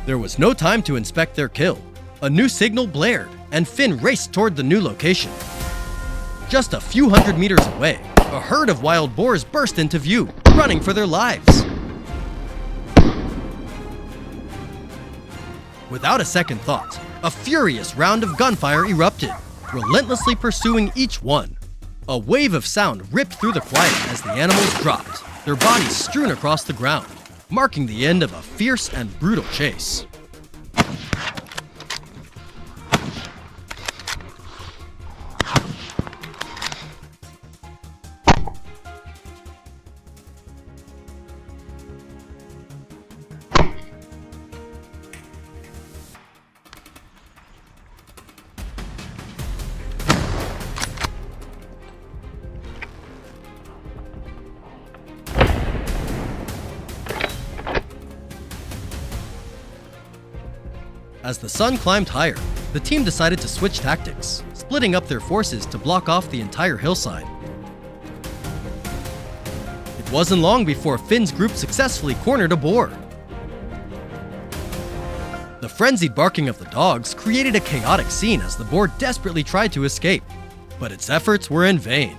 There was no time to inspect their kill. A new signal blared, and Finn raced toward the new location. Just a few hundred meters away, a herd of wild boars burst into view, running for their lives. Without a second thought, a furious round of gunfire erupted, relentlessly pursuing each one. A wave of sound ripped through the quiet as the animals dropped, their bodies strewn across the ground, marking the end of a fierce and brutal chase. As the sun climbed higher, the team decided to switch tactics, splitting up their forces to block off the entire hillside. It wasn't long before Finn's group successfully cornered a boar. The frenzied barking of the dogs created a chaotic scene as the boar desperately tried to escape, but its efforts were in vain.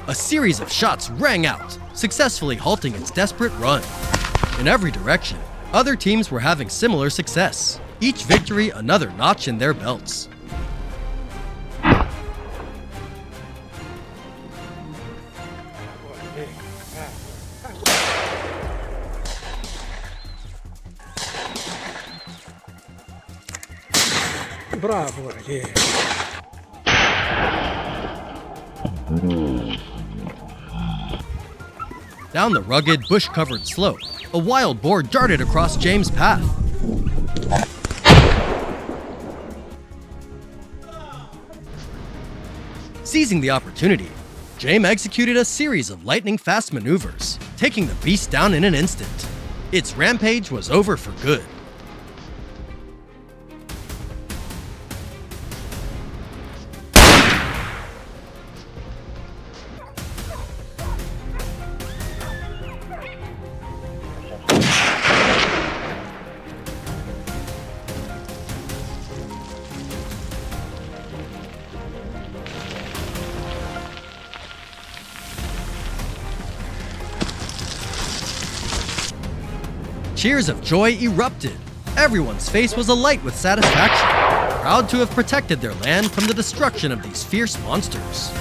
A series of shots rang out, successfully halting its desperate run. In every direction, other teams were having similar success, each victory another notch in their belts. Bravo, yeah. Down the rugged, bush-covered slope, a wild boar darted across James' path. Seizing the opportunity, James executed a series of lightning-fast maneuvers, taking the beast down in an instant. Its rampage was over for good. Cheers of joy erupted. Everyone's face was alight with satisfaction, proud to have protected their land from the destruction of these fierce monsters.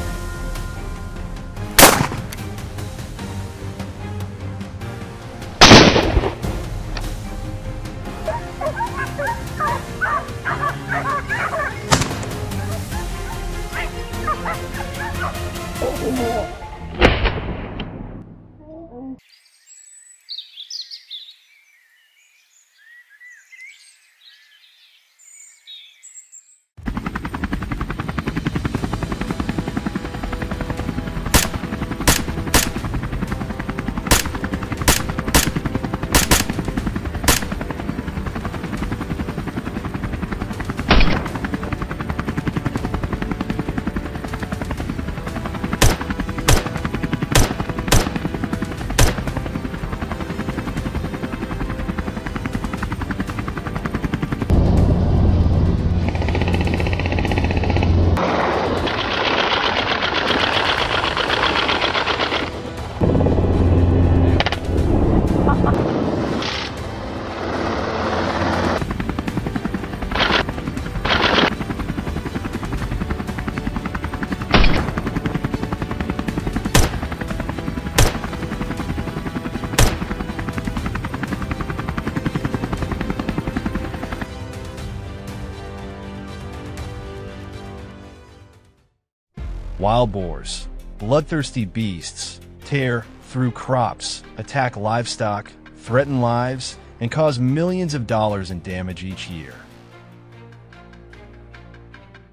Wild boars, bloodthirsty beasts, tear through crops, attack livestock, threaten lives, and cause millions of dollars in damage each year.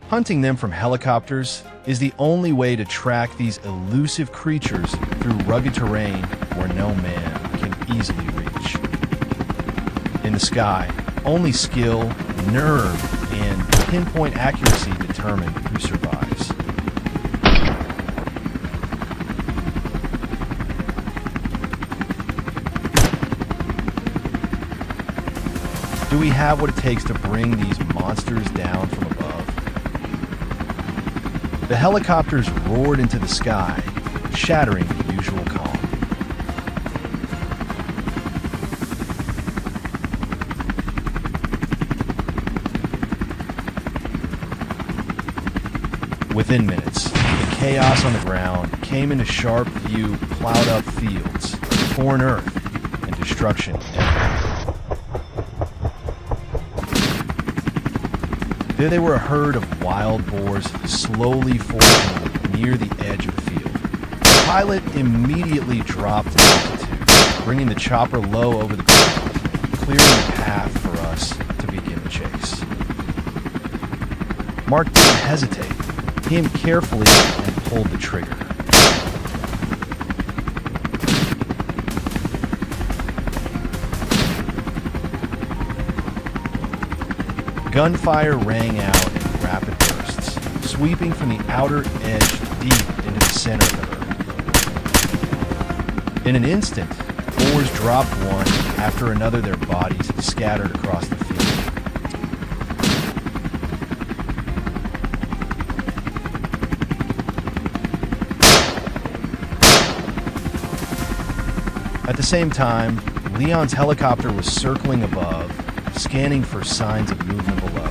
Hunting them from helicopters is the only way to track these elusive creatures through rugged terrain where no man can easily reach. In the sky, only skill, nerve, and pinpoint accuracy determine who survives. Do we have what it takes to bring these monsters down from above? The helicopters roared into the sky, shattering the usual calm. Within minutes, the chaos on the ground came into sharp view, plowed up fields, torn earth, and destruction everywhere. There they were, a herd of wild boars slowly forging near the edge of the field. The pilot immediately dropped in altitude, bringing the chopper low over the ground, clearing the path for us to begin the chase. Mark didn't hesitate. He aimed carefully and pulled the trigger. Gunfire rang out in rapid bursts, sweeping from the outer edge deep into the center of the herd. In an instant, boars dropped one after another, their bodies scattered across the field. At the same time, Leon's helicopter was circling above, scanning for signs of movement below.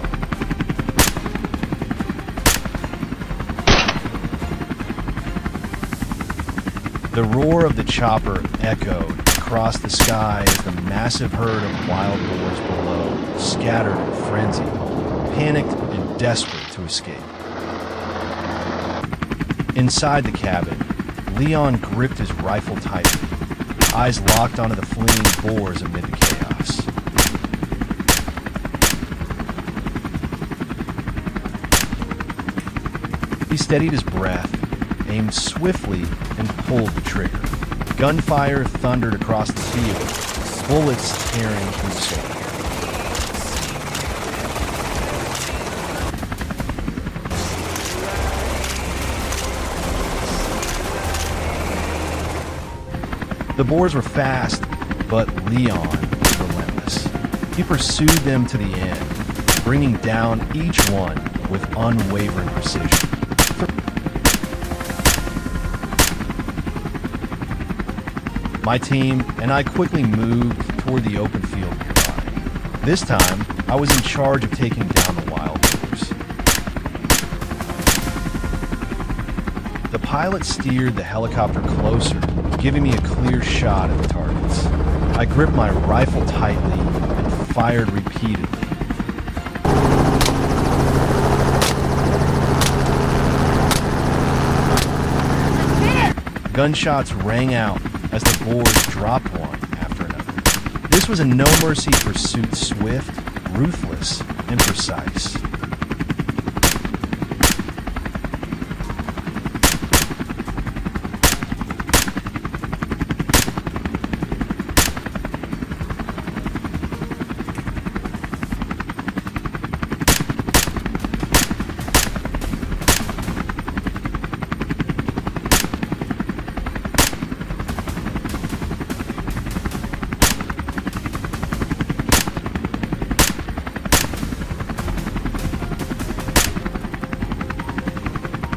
The roar of the chopper echoed across the sky as the massive herd of wild boars below scattered in frenzy, panicked and desperate to escape. Inside the cabin, Leon gripped his rifle tightly, eyes locked onto the fleeing boars amid the chaos. He steadied his breath, aimed swiftly, and pulled the trigger. Gunfire thundered across the field, bullets tearing through the sky. The boars were fast, but Leon was relentless. He pursued them to the end, bringing down each one with unwavering precision. My team and I quickly moved toward the open field nearby. This time, I was in charge of taking down the wild boars. The pilot steered the helicopter closer, giving me a clear shot at the targets. I gripped my rifle tightly and fired repeatedly. Gunshots rang out as the boars dropped one after another. This was a no-mercy pursuit, swift, ruthless, and precise.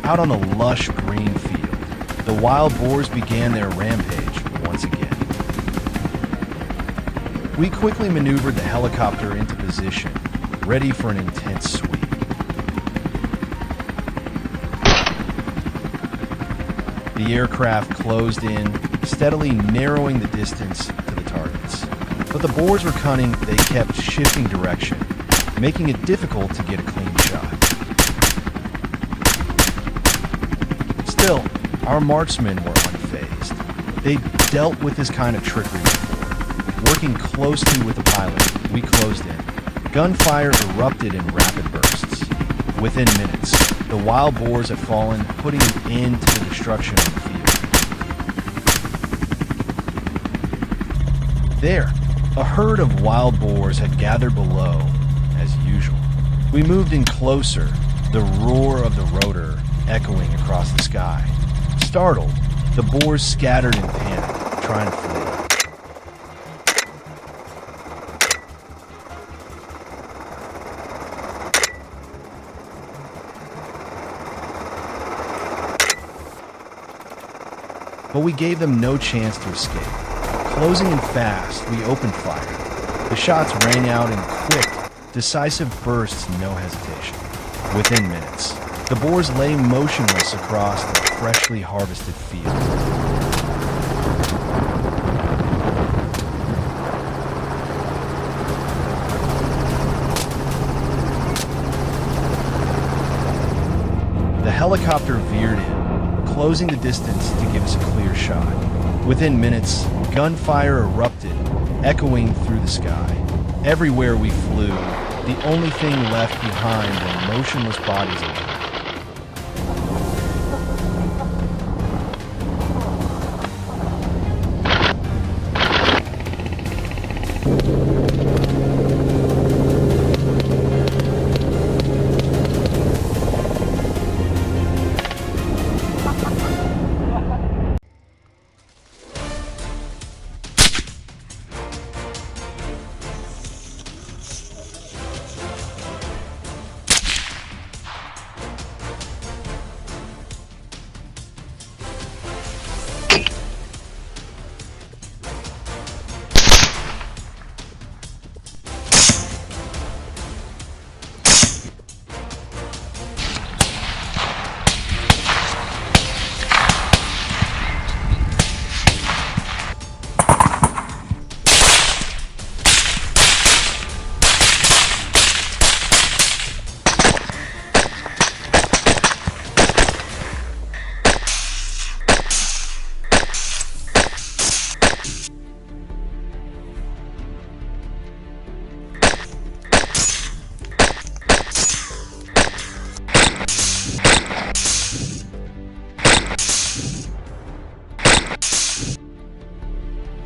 Out on a lush green field, the wild boars began their rampage once again. We quickly maneuvered the helicopter into position, ready for an intense sweep. The aircraft closed in, steadily narrowing the distance to the targets. But the boars were cunning, they kept shifting direction, making it difficult to get a clean shot. Still, our marksmen were unfazed. They dealt with this kind of trickery before. Working closely with the pilot, we closed in. Gunfire erupted in rapid bursts. Within minutes, the wild boars had fallen, putting an end to the destruction of the field. There, a herd of wild boars had gathered below, as usual. We moved in closer, the roar of the rotor echoing across the sky. Startled, the boars scattered in panic, trying to flee. But we gave them no chance to escape. Closing in fast, we opened fire. The shots rang out in quick, decisive bursts, no hesitation. Within minutes, the boars lay motionless across the freshly harvested field. The helicopter veered in, closing the distance to give us a clear shot. Within minutes, gunfire erupted, echoing through the sky. Everywhere we flew, the only thing left behind were motionless bodies of them.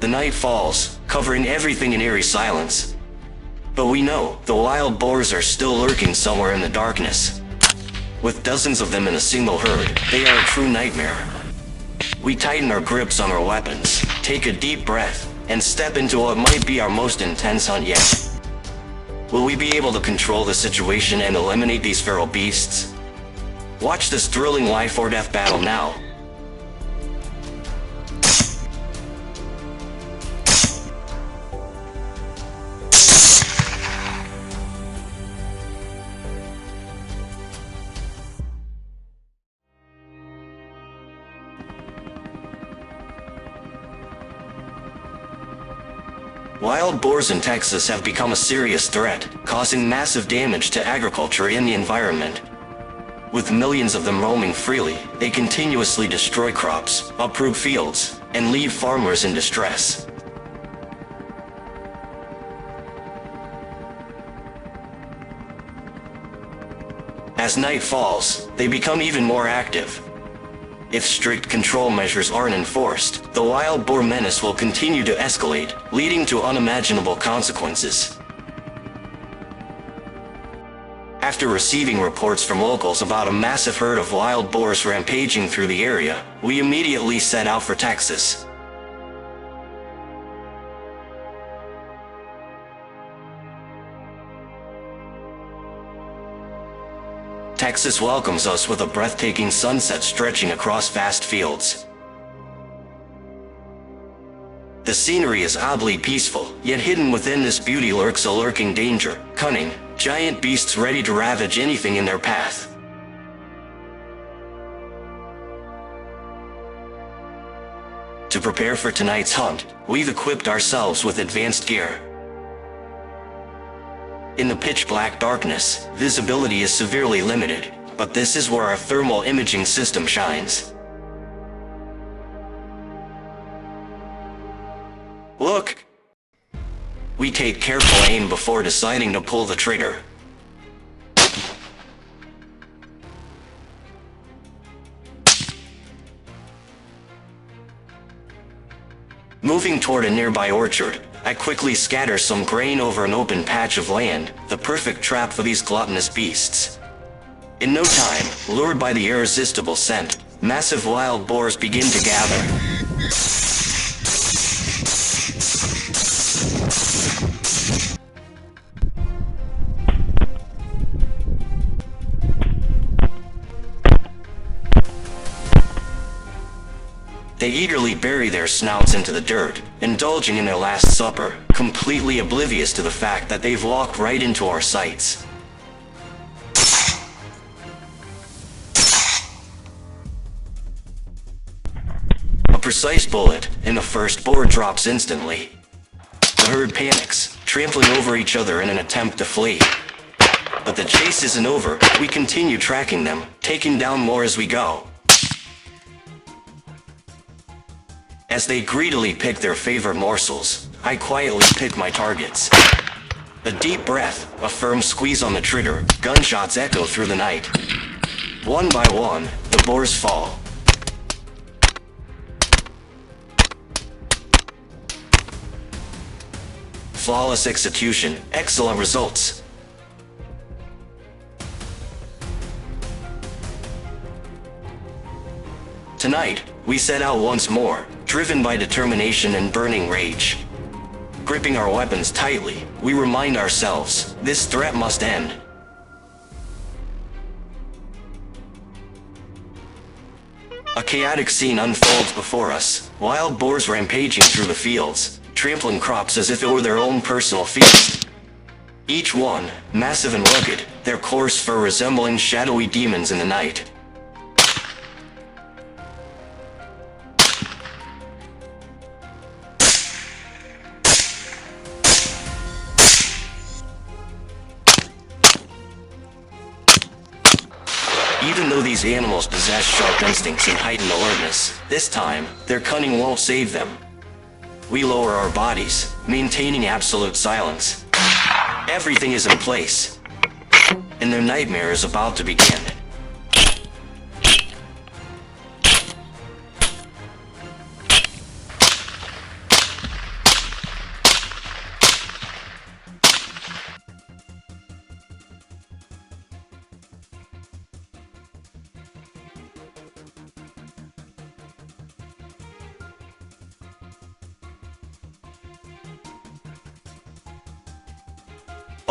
The night falls, covering everything in eerie silence. But we know the wild boars are still lurking somewhere in the darkness. With dozens of them in a single herd, they are a true nightmare. We tighten our grips on our weapons, take a deep breath, and step into what might be our most intense hunt yet. Will we be able to control the situation and eliminate these feral beasts? Watch this thrilling life or death battle now. Wild boars in Texas have become a serious threat, causing massive damage to agriculture and the environment. With millions of them roaming freely, they continuously destroy crops, uproot fields, and leave farmers in distress. As night falls, they become even more active. If strict control measures aren't enforced, the wild boar menace will continue to escalate, leading to unimaginable consequences. After receiving reports from locals about a massive herd of wild boars rampaging through the area, we immediately set out for Texas. Texas welcomes us with a breathtaking sunset stretching across vast fields. The scenery is oddly peaceful, yet hidden within this beauty lurks a lurking danger, cunning, giant beasts ready to ravage anything in their path. To prepare for tonight's hunt, we've equipped ourselves with advanced gear. In the pitch-black darkness, visibility is severely limited, but this is where our thermal imaging system shines. Look! We take careful aim before deciding to pull the trigger. Moving toward a nearby orchard, I quickly scatter some grain over an open patch of land, the perfect trap for these gluttonous beasts. In no time, lured by the irresistible scent, massive wild boars begin to gather. They eagerly bury their snouts into the dirt, indulging in their last supper, completely oblivious to the fact that they've walked right into our sights. A precise bullet, and the first boar drops instantly. The herd panics, trampling over each other in an attempt to flee. But the chase isn't over, we continue tracking them, taking down more as we go. As they greedily pick their favorite morsels, I quietly pick my targets. A deep breath, a firm squeeze on the trigger, gunshots echo through the night. One by one, the boars fall. Flawless execution, excellent results. Tonight, we set out once more, driven by determination and burning rage. Gripping our weapons tightly, we remind ourselves, this threat must end. A chaotic scene unfolds before us, wild boars rampaging through the fields, trampling crops as if it were their own personal feast. Each one, massive and rugged, their coarse fur resembling shadowy demons in the night. Even though these animals possess sharp instincts and heightened alertness, this time, their cunning won't save them. We lower our bodies, maintaining absolute silence. Everything is in place, and their nightmare is about to begin.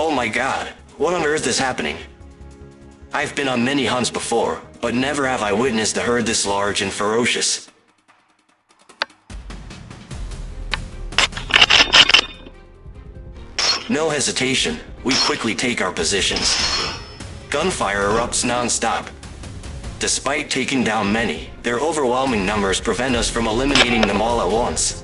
Oh my god, what on earth is happening? I've been on many hunts before, but never have I witnessed a herd this large and ferocious. No hesitation, we quickly take our positions. Gunfire erupts non-stop. Despite taking down many, their overwhelming numbers prevent us from eliminating them all at once.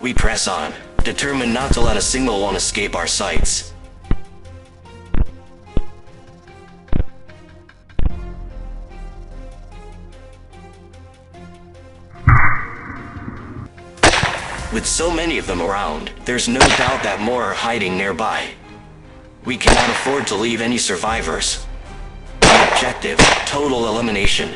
We press on, determined not to let a single one escape our sights. With so many of them around, there's no doubt that more are hiding nearby. We cannot afford to leave any survivors. The objective, total elimination.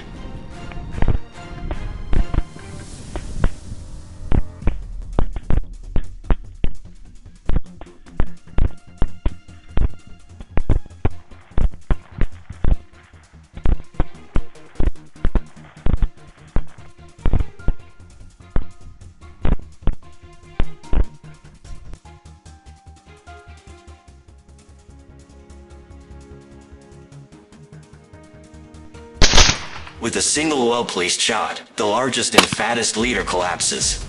With a single well-placed shot, the largest and fattest leader collapses.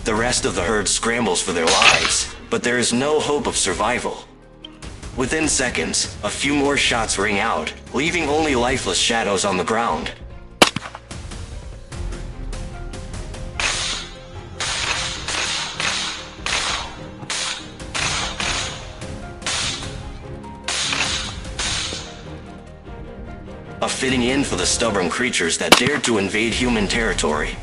The rest of the herd scrambles for their lives, but there is no hope of survival. Within seconds, a few more shots ring out, leaving only lifeless shadows on the ground. A fitting end for the stubborn creatures that dared to invade human territory.